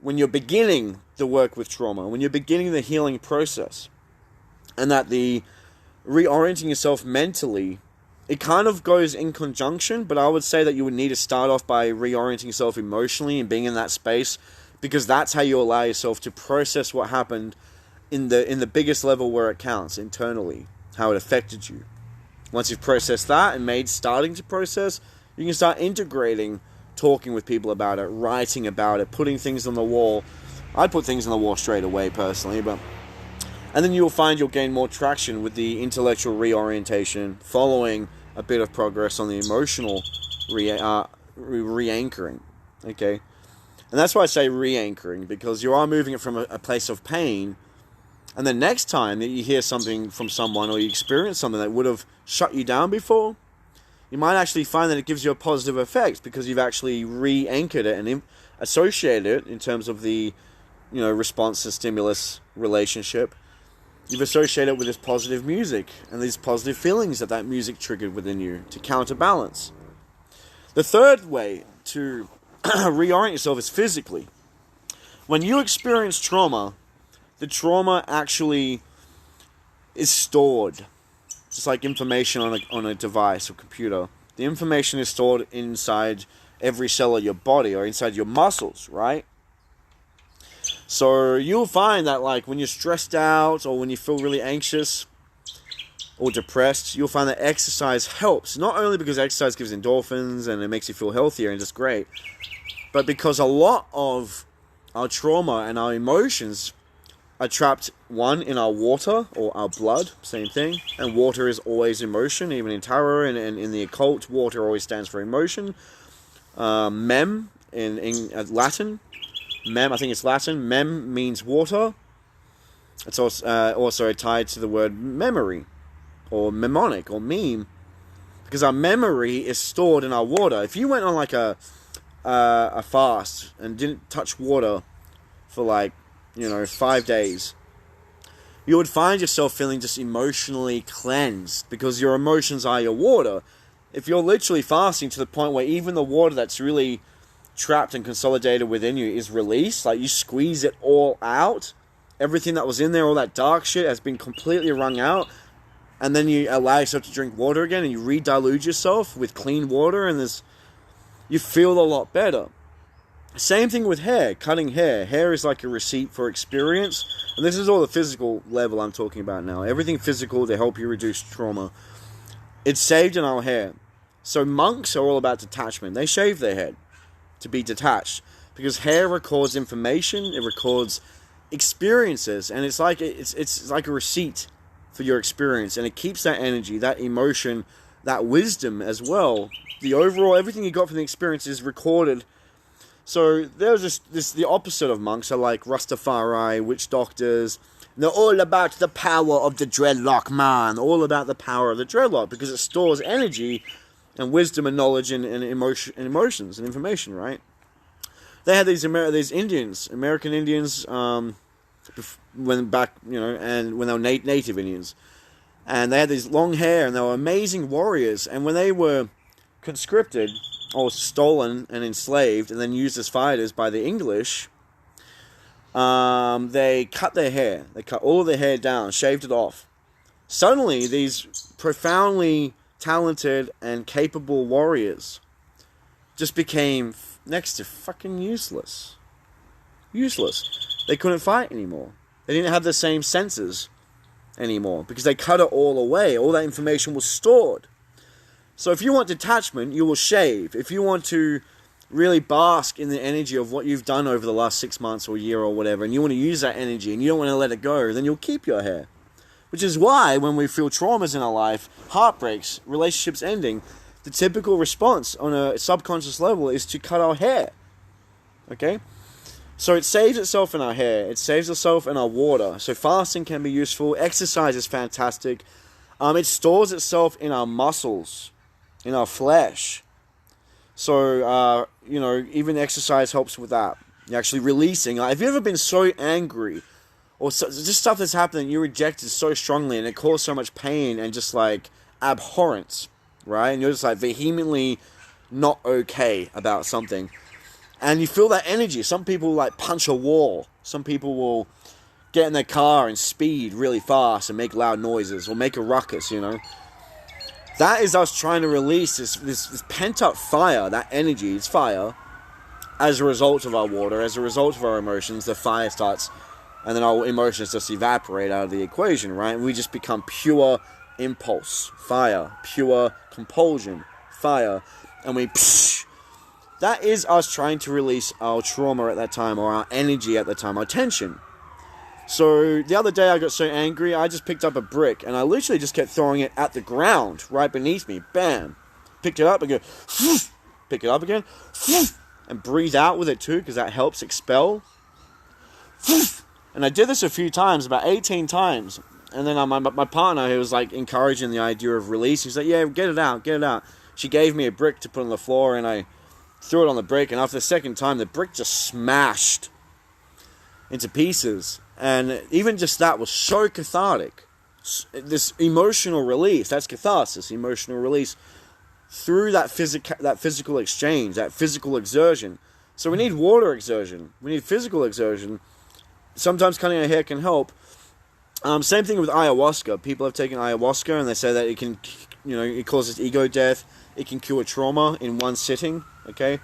when you're beginning the work with trauma, when you're beginning the healing process, and that the reorienting yourself mentally, it kind of goes in conjunction, but I would say that you would need to start off by reorienting yourself emotionally and being in that space, because that's how you allow yourself to process what happened in the biggest level where it counts, internally, how it affected you. Once you've processed that and starting to process, you can start integrating, talking with people about it, writing about it, putting things on the wall. I'd put things on the wall straight away personally, and then you'll find you'll gain more traction with the intellectual reorientation, following a bit of progress on the emotional re-anchoring. Okay? And that's why I say re-anchoring, because you are moving it from a place of pain, and the next time that you hear something from someone or you experience something that would have shut you down before, you might actually find that it gives you a positive effect because you've actually re-anchored it and associated it in terms of the, response to stimulus relationship. You've associated it with this positive music and these positive feelings that music triggered within you to counterbalance. The third way to reorient yourself is physically. When you experience trauma, the trauma actually is stored. Just like information on a device or computer. The information is stored inside every cell of your body or inside your muscles, right? So you'll find that like when you're stressed out or when you feel really anxious or depressed, you'll find that exercise helps. Not only because exercise gives endorphins and it makes you feel healthier and just great, but because a lot of our trauma and our emotions are trapped, one, in our water or our blood, same thing. And water is always emotion, even in tarot and in the occult, water always stands for emotion. Mem in Latin. Mem, I think it's Latin. Mem means water. It's also tied to the word memory, or mnemonic, or meme, because our memory is stored in our water. If you went on like a fast and didn't touch water for 5 days, you would find yourself feeling just emotionally cleansed because your emotions are your water. If you're literally fasting to the point where even the water that's really trapped and consolidated within you is released, like you squeeze it all out, everything that was in there, all that dark shit has been completely wrung out, and then you allow yourself to drink water again and you re-dilute yourself with clean water, and you feel a lot better. Same thing with hair, cutting hair. Hair is like a receipt for experience, and this is all the physical level I'm talking about now. Everything physical to help you reduce trauma. It's saved in our hair. So monks are all about detachment. They shave their head to be detached because hair records information, it records experiences, and it's like a receipt for your experience, and it keeps that energy, that emotion, that wisdom as well. The overall, everything you got from the experience is recorded. So there's the opposite of monks are like Rastafari, witch doctors. They're all about the power of the dreadlock, man. All about the power of the dreadlock because it stores energy and wisdom and knowledge and emotions and information, right? They had these Indians, American Indians, and when they were native Indians, and they had these long hair and they were amazing warriors. And when they were conscripted or stolen and enslaved and then used as fighters by the English, they cut their hair. They cut all of their hair down, shaved it off. Suddenly, these profoundly talented and capable warriors just became next to fucking useless. Useless. They couldn't fight anymore. They didn't have the same senses anymore because they cut it all away. All that information was stored. So if you want detachment, you will shave. If you want to really bask in the energy of what you've done over the last 6 months or year or whatever, and you want to use that energy and you don't want to let it go, then you'll keep your hair. Which is why when we feel traumas in our life, heartbreaks, relationships ending, the typical response on a subconscious level is to cut our hair. Okay? So it saves itself in our hair. It saves itself in our water. So fasting can be useful. Exercise is fantastic. It stores itself in our muscles, in our flesh. So, even exercise helps with that. You're actually releasing. Have you ever been so angry or just stuff that's happened and you rejected so strongly and it caused so much pain and just like abhorrence, right? And you're just like vehemently not okay about something. And you feel that energy. Some people like punch a wall. Some people will get in their car and speed really fast and make loud noises or make a ruckus, That is us trying to release this pent-up fire, that energy, it's fire, as a result of our water, as a result of our emotions. The fire starts, and then our emotions just evaporate out of the equation, right? And we just become pure impulse, fire, pure compulsion, fire, and that is us trying to release our trauma at that time, or our energy at the time, our tension. So the other day I got so angry, I just picked up a brick and I literally just kept throwing it at the ground right beneath me. Bam! Picked it up and go, pick it up again, and breathe out with it too, because that helps expel. And I did this a few times, about 18 times. And then my partner, who was like encouraging the idea of release, he's like, yeah, get it out, get it out. She gave me a brick to put on the floor, and I threw it on the brick, and after the second time, the brick just smashed into pieces. And even just that was so cathartic. This emotional release, that's catharsis, emotional release, through that physical exchange, that physical exertion. So we need water exertion. We need physical exertion. Sometimes cutting our hair can help. Same thing with ayahuasca. People have taken ayahuasca and they say that it can, it causes ego death. It can cure trauma in one sitting. Okay,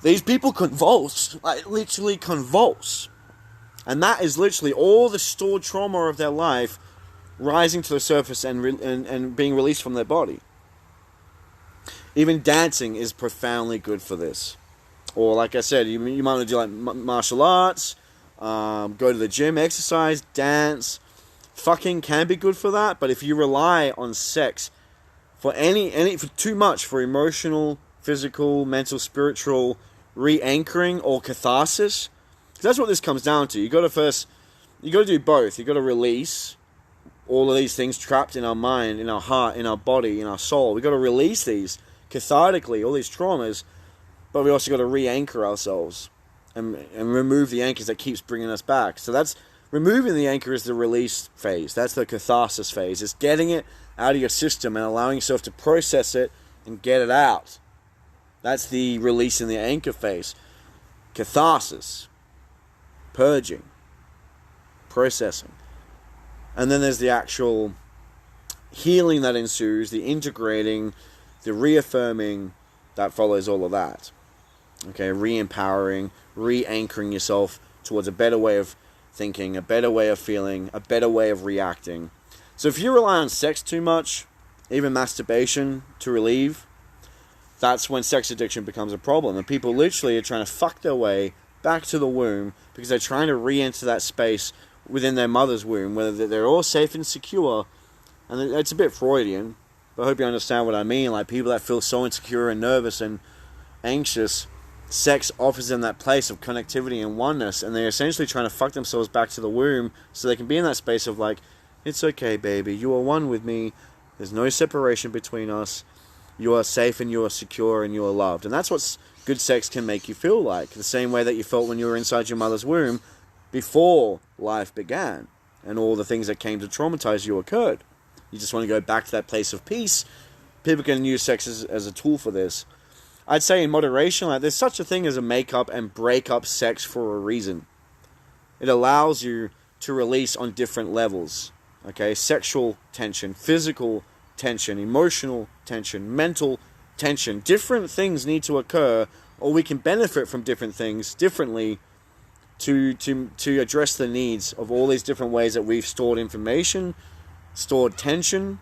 these people convulse, like literally convulse. And that is literally all the stored trauma of their life rising to the surface and being released from their body. Even dancing is profoundly good for this. Or like I said, you might want to do like martial arts, go to the gym, exercise, dance. Fucking can be good for that, but if you rely on sex for for too much, for emotional, physical, mental, spiritual re-anchoring or catharsis, that's what this comes down to. You got to do both. You got to release all of these things trapped in our mind, in our heart, in our body, in our soul. We got to release these cathartically, all these traumas, but we also got to re-anchor ourselves and remove the anchors that keeps bringing us back. So that's removing the anchor is the release phase. That's the catharsis phase. It's getting it out of your system and allowing yourself to process it and get it out. That's the releasing the anchor phase. Catharsis. Purging, processing, and then there's the actual healing that ensues, the integrating, the reaffirming that follows all of that. Okay, re-empowering, re-anchoring yourself towards a better way of thinking, a better way of feeling, a better way of reacting. So if you rely on sex too much, even masturbation to relieve, that's when sex addiction becomes a problem, and people literally are trying to fuck their way back to the womb because they're trying to re-enter that space within their mother's womb, where they're all safe and secure. And it's a bit Freudian, but I hope you understand what I mean. Like people that feel so insecure and nervous and anxious, sex offers them that place of connectivity and oneness, and they're essentially trying to fuck themselves back to the womb so they can be in that space of like, it's okay, baby, you are one with me, there's no separation between us, you are safe and you are secure and you are loved. And that's what good sex can make you feel like, the same way that you felt when you were inside your mother's womb before life began and all the things that came to traumatize you occurred. You just want to go back to that place of peace. People can use sex as a tool for this. I'd say in moderation, like there's such a thing as a make-up and break-up sex for a reason. It allows you to release on different levels. Okay, sexual tension, physical tension, emotional tension, mental tension. Different things need to occur, or we can benefit from different things differently to address the needs of all these different ways that we've stored information, stored tension,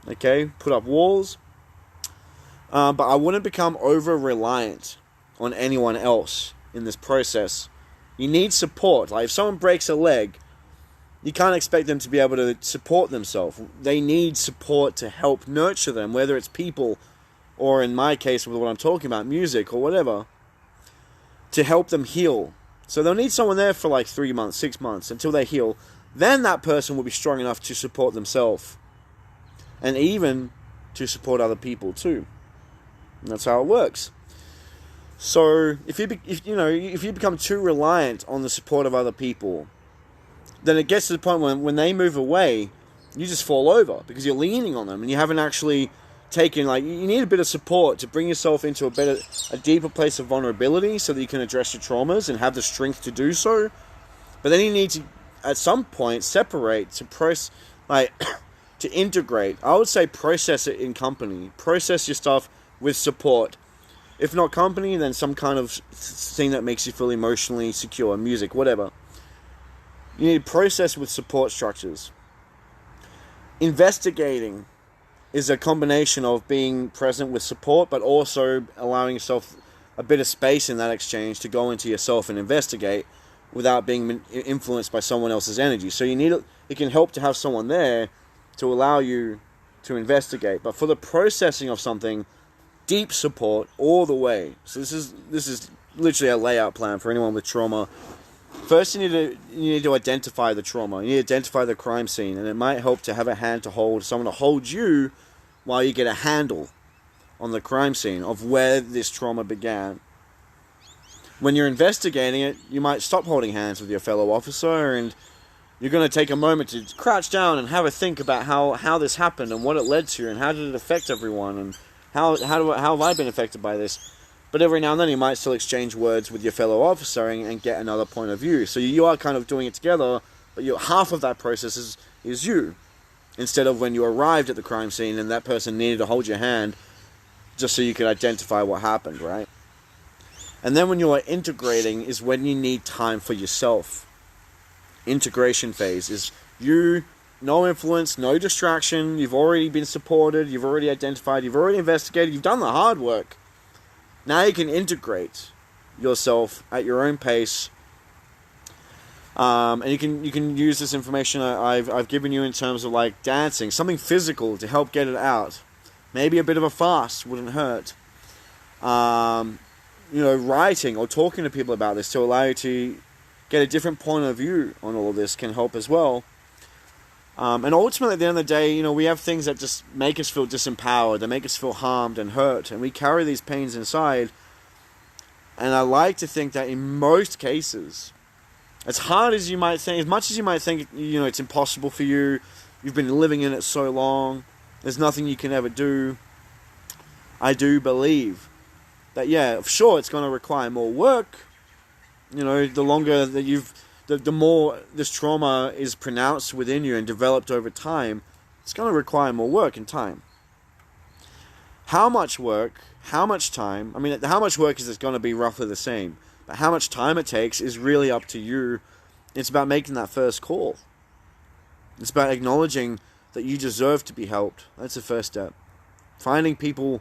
okay, put up walls. But I wouldn't become over-reliant on anyone else in this process. You need support. Like if someone breaks a leg, you can't expect them to be able to support themselves. They need support to help nurture them, whether it's people or in my case with what I'm talking about, music or whatever, to help them heal. So they'll need someone there for like 3 months, 6 months until they heal. Then that person will be strong enough to support themselves and even to support other people too. And that's how it works. So if you become too reliant on the support of other people, then it gets to the point when they move away, you just fall over because you're leaning on them and you haven't actually taken, like, you need a bit of support to bring yourself into a deeper place of vulnerability so that you can address your traumas and have the strength to do so. But then you need to, at some point, separate to integrate. I would say process it in company. Process your stuff with support. If not company, then some kind of thing that makes you feel emotionally secure, music, whatever. You need to process with support structures. investigating is a combination of being present with support, but also allowing yourself a bit of space in that exchange to go into yourself and investigate without being influenced by someone else's energy. So it can help to have someone there to allow you to investigate. But for the processing of something, deep support all the way. So this is literally a layout plan for anyone with trauma. First, you need to identify the trauma. You need to identify the crime scene, and it might help to have a hand to hold, someone to hold you while you get a handle on the crime scene of where this trauma began. When you're investigating it, you might stop holding hands with your fellow officer, and you're going to take a moment to crouch down and have a think about how this happened and what it led to, and how did it affect everyone, and how have I been affected by this. But every now and then you might still exchange words with your fellow officer and get another point of view. So you are kind of doing it together, but half of that process is you. Instead of when you arrived at the crime scene and that person needed to hold your hand just so you could identify what happened, right? And then when you are integrating is when you need time for yourself. Integration phase is you, no influence, no distraction, you've already been supported, you've already identified, you've already investigated, you've done the hard work. Now you can integrate yourself at your own pace, and you can use this information I've given you in terms of like dancing, something physical to help get it out. Maybe a bit of a fast wouldn't hurt. Writing or talking to people about this to allow you to get a different point of view on all of this can help as well. And ultimately, at the end of the day, we have things that just make us feel disempowered, that make us feel harmed and hurt, and we carry these pains inside. And I like to think that in most cases, as hard as you might think, as much as you might think, it's impossible for you, you've been living in it so long, there's nothing you can ever do, I do believe that, yeah, sure, it's going to require more work. The longer that the more this trauma is pronounced within you and developed over time, it's going to require more work and time. How much work, how much time, how much work is going to be roughly the same, but how much time it takes is really up to you. It's about making that first call. It's about acknowledging that you deserve to be helped. That's the first step. Finding people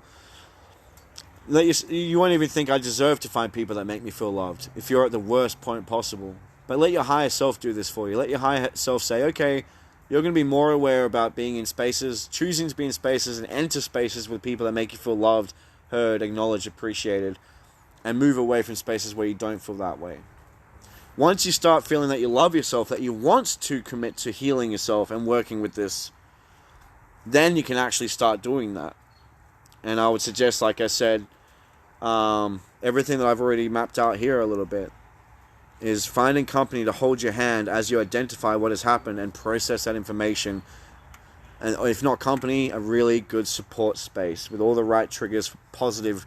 that you won't even think I deserve to find people that make me feel loved if you're at the worst point possible. But let your higher self do this for you. Let your higher self say, okay, you're going to be more aware about being in spaces, choosing to be in spaces and enter spaces with people that make you feel loved, heard, acknowledged, appreciated, and move away from spaces where you don't feel that way. Once you start feeling that you love yourself, that you want to commit to healing yourself and working with this, then you can actually start doing that. And I would suggest, like I said, everything that I've already mapped out here a little bit, is finding company to hold your hand as you identify what has happened and process that information. And if not company, a really good support space with all the right triggers for positive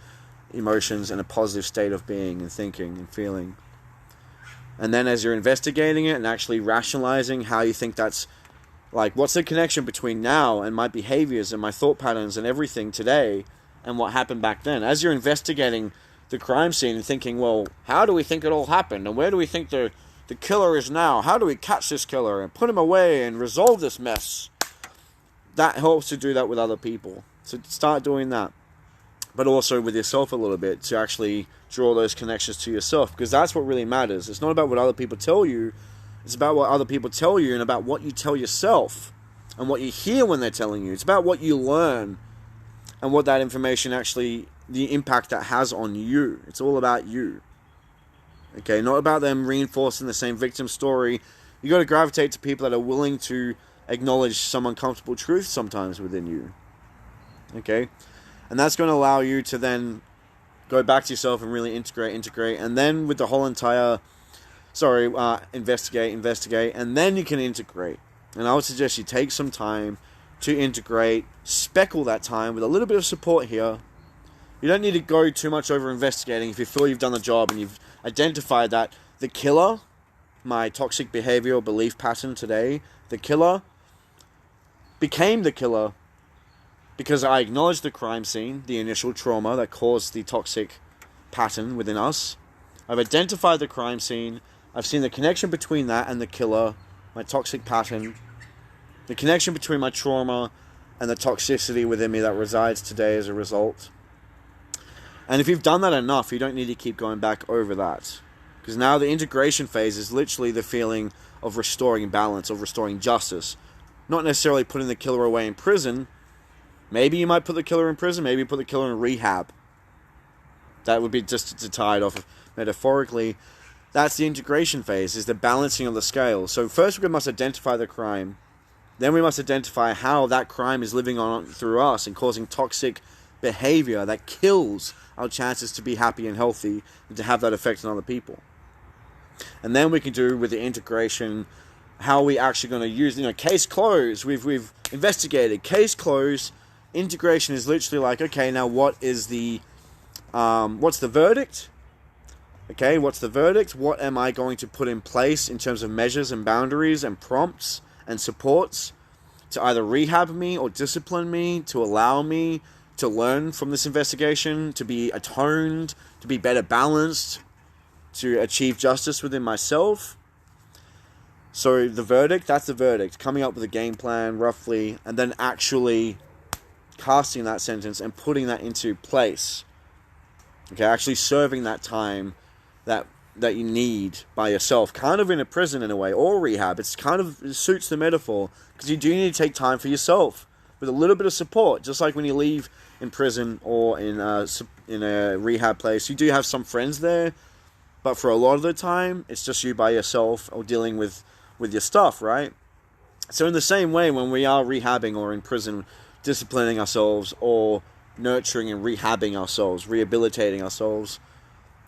emotions and a positive state of being and thinking and feeling. And then as you're investigating it and actually rationalizing how you think that's, like, what's the connection between now and my behaviors and my thought patterns and everything today and what happened back then. As you're investigating the crime scene and thinking, well, how do we think it all happened? And where do we think the killer is now? How do we catch this killer and put him away and resolve this mess? That helps to do that with other people. So start doing that. But also with yourself a little bit to actually draw those connections to yourself, because that's what really matters. It's not about what other people tell you. It's about what other people tell you and about what you tell yourself and what you hear when they're telling you. It's about what you learn and what that information actually, the impact that has on you. It's all about you. Okay, not about them reinforcing the same victim story. You got to gravitate to people that are willing to acknowledge some uncomfortable truth sometimes within you. Okay, and that's going to allow you to then go back to yourself and really integrate, and then with the whole entire, investigate, and then you can integrate. And I would suggest you take some time to integrate, speckle that time with a little bit of support here. You don't need to go too much over investigating if you feel you've done the job and you've identified that the killer, my toxic behavioral belief pattern today, the killer became the killer because I acknowledged the crime scene, the initial trauma that caused the toxic pattern within us. I've identified the crime scene. I've seen the connection between that and the killer, my toxic pattern. The connection between my trauma and the toxicity within me that resides today as a result. And if you've done that enough, you don't need to keep going back over that. Because now the integration phase is literally the feeling of restoring balance, of restoring justice. Not necessarily putting the killer away in prison. Maybe you might put the killer in prison, maybe you put the killer in rehab. That would be just to tie it off metaphorically. That's the integration phase, is the balancing of the scale. So first we must identify the crime. Then we must identify how that crime is living on through us and causing toxic behavior that kills our chances to be happy and healthy and to have that effect on other people. And then we can do with the integration how are we actually going to use, case closed. We've investigated, case closed. Integration is literally like, okay, now what's the verdict? Okay, what's the verdict? What am I going to put in place in terms of measures and boundaries and prompts and supports to either rehab me or discipline me, to allow me to learn from this investigation, to be atoned, to be better balanced, to achieve justice within myself? So the verdict, that's the verdict. Coming up with a game plan, roughly, and then actually casting that sentence and putting that into place. Okay, actually serving that time that you need by yourself, kind of in a prison in a way, or rehab. It suits the metaphor, because you do need to take time for yourself with a little bit of support. Just like when you leave in prison or in a rehab place, you do have some friends there, but for a lot of the time, it's just you by yourself or dealing with your stuff, right? So in the same way, when we are rehabbing or in prison, disciplining ourselves or nurturing and rehabbing ourselves, rehabilitating ourselves,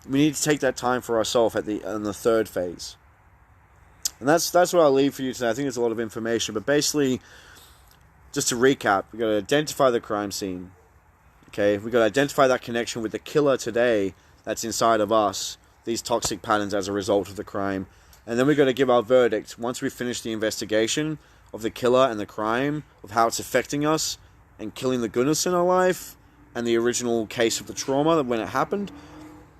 we need to take that time for ourselves in the third phase. And that's what I'll leave for you today. I think there's a lot of information, but basically, just to recap, we've got to identify the crime scene. Okay, we've got to identify that connection with the killer today that's inside of us, these toxic patterns as a result of the crime. And then we've got to give our verdict once we finish the investigation of the killer and the crime, of how it's affecting us and killing the goodness in our life and the original case of the trauma when it happened.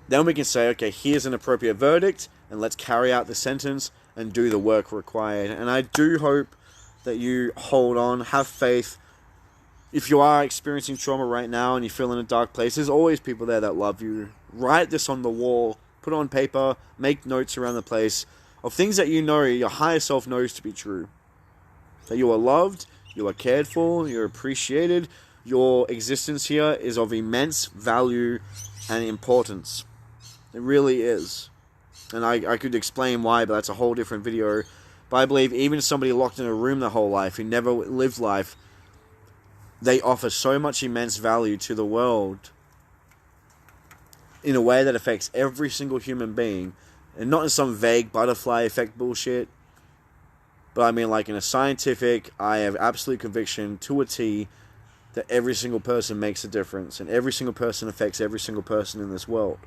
Then we can say, okay, here's an appropriate verdict, and let's carry out the sentence and do the work required. And I do hope that you hold on, have faith. If you are experiencing trauma right now and you feel in a dark place, there's always people there that love you. Write this on the wall, put it on paper, make notes around the place of things that you know your higher self knows to be true. That you are loved, you are cared for, you're appreciated. Your existence here is of immense value and importance. It really is. And I could explain why, but that's a whole different video. But I believe even somebody locked in a room their whole life, who never lived life, they offer so much immense value to the world in a way that affects every single human being. And not in some vague butterfly effect bullshit. But I mean like in a scientific, I have absolute conviction to a T that every single person makes a difference. And every single person affects every single person in this world.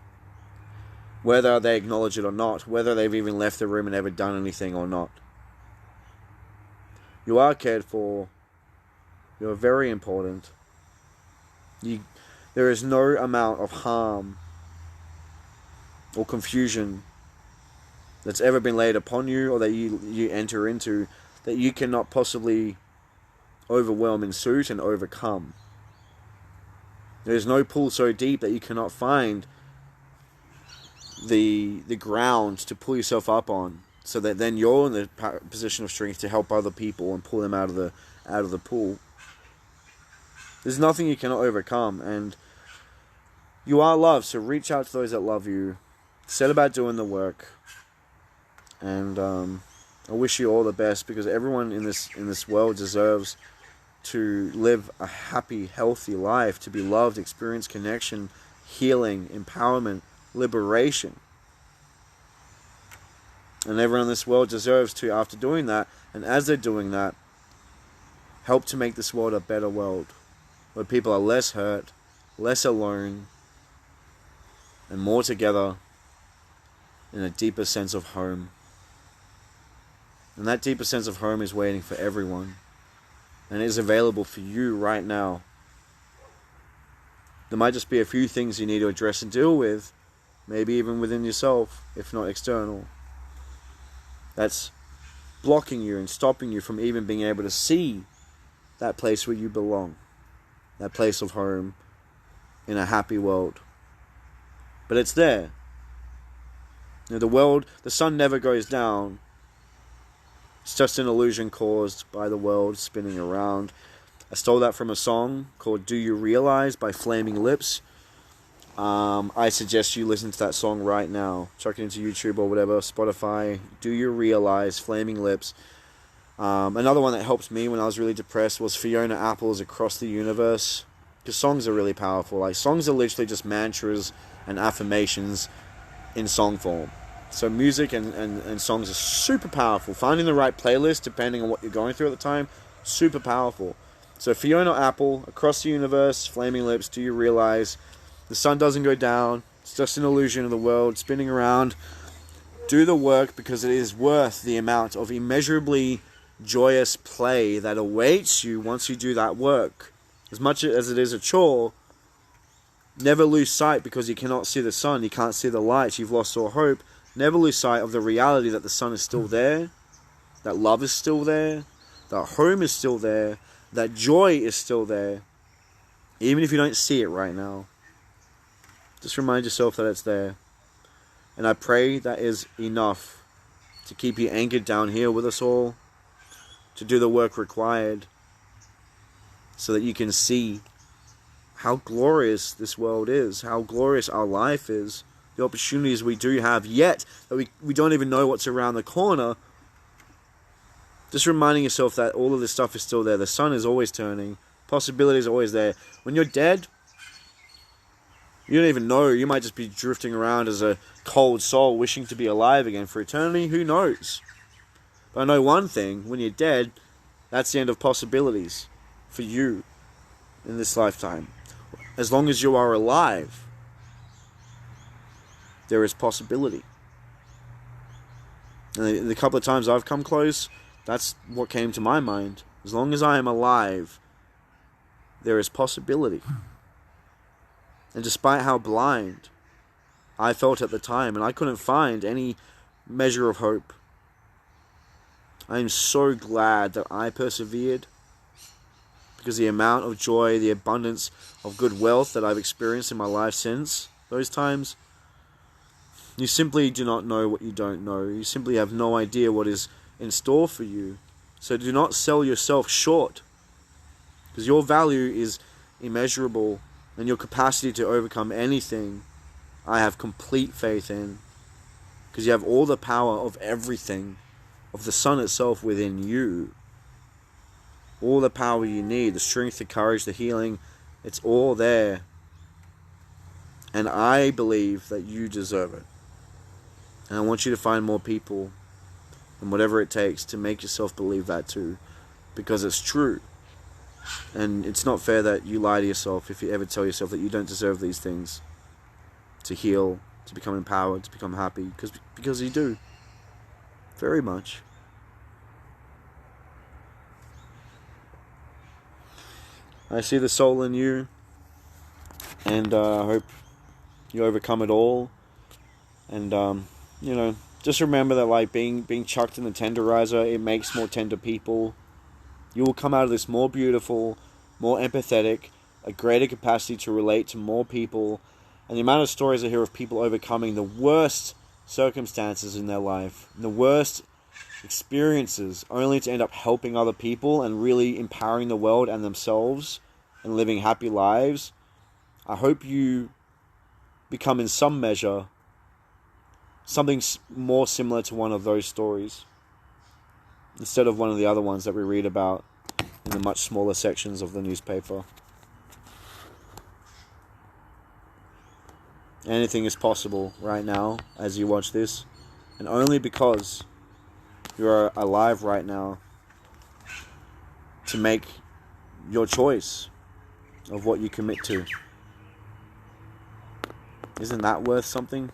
Whether they acknowledge it or not. Whether they've even left the room and ever done anything or not. You are cared for. You are very important. There is no amount of harm or confusion that's ever been laid upon you or that you enter into that you cannot possibly overwhelm and suit and overcome. There is no pull so deep that you cannot find the ground to pull yourself up on, so that then you're in the position of strength to help other people and pull them out of the pool. There's nothing you cannot overcome, and you are loved. So reach out to those that love you. Set about doing the work, and I wish you all the best, because everyone in this world deserves to live a happy, healthy life, to be loved, experience connection, healing, empowerment, liberation. And everyone in this world deserves to, after doing that, and as they're doing that, help to make this world a better world, where people are less hurt, less alone, and more together in a deeper sense of home. And that deeper sense of home is waiting for everyone, and is available for you right now. There might just be a few things you need to address and deal with, maybe even within yourself, if not external. That's blocking you and stopping you from even being able to see that place where you belong, that place of home in a happy world. But it's there. The sun never goes down. It's just an illusion caused by the world spinning around. I stole that from a song called Do You Realize by Flaming Lips. I suggest you listen to that song right now. Chuck it into YouTube or whatever, Spotify. Do You Realize, Flaming Lips. Another one that helped me when I was really depressed was Fiona Apple's Across the Universe. Because songs are really powerful. Like, songs are literally just mantras and affirmations in song form. So music and songs are super powerful. Finding the right playlist, depending on what you're going through at the time, super powerful. So Fiona Apple, Across the Universe, Flaming Lips, Do You Realize? The sun doesn't go down. It's just an illusion of the world spinning around. Do the work because it is worth the amount of immeasurably joyous play that awaits you once you do that work. As much as it is a chore, never lose sight because you cannot see the sun, you can't see the light, you've lost all hope. Never lose sight of the reality that the sun is still there, that love is still there, that home is still there, that joy is still there, even if you don't see it right now. Just remind yourself that it's there. And I pray that is enough to keep you anchored down here with us all, to do the work required, so that you can see how glorious this world is, how glorious our life is, the opportunities we do have, yet that we don't even know what's around the corner. Just reminding yourself that all of this stuff is still there. The sun is always turning. Possibilities are always there. When you're dead, you don't even know. You might just be drifting around as a cold soul wishing to be alive again for eternity. Who knows? But I know one thing. When you're dead, that's the end of possibilities for you in this lifetime. As long as you are alive, there is possibility. And the couple of times I've come close, that's what came to my mind. As long as I am alive, there is possibility. And despite how blind I felt at the time, and I couldn't find any measure of hope, I am so glad that I persevered, because the amount of joy, the abundance of good wealth that I've experienced in my life since those times, you simply do not know what you don't know. You simply have no idea what is in store for you. So do not sell yourself short, because your value is immeasurable, and your capacity to overcome anything, I have complete faith in, because you have all the power of everything, of the sun itself within you. All the power you need, the strength, the courage, the healing, it's all there. And I believe that you deserve it. And I want you to find more people, and whatever it takes, to make yourself believe that too. Because it's true. And it's not fair that you lie to yourself if you ever tell yourself that you don't deserve these things. To heal, to become empowered, to become happy. Because you do. Very much. I see the soul in you, and I hope you overcome it all. And just remember that, like, being chucked in the tenderizer, it makes more tender people. You will come out of this more beautiful, more empathetic, a greater capacity to relate to more people. And the amount of stories I hear of people overcoming the worst circumstances in their life, the worst experiences, only to end up helping other people and really empowering the world and themselves and living happy lives. I hope you become, in some measure, something more similar to one of those stories, instead of one of the other ones that we read about in the much smaller sections of the newspaper. Anything is possible right now as you watch this, and only because you are alive right now to make your choice of what you commit to. Isn't that worth something?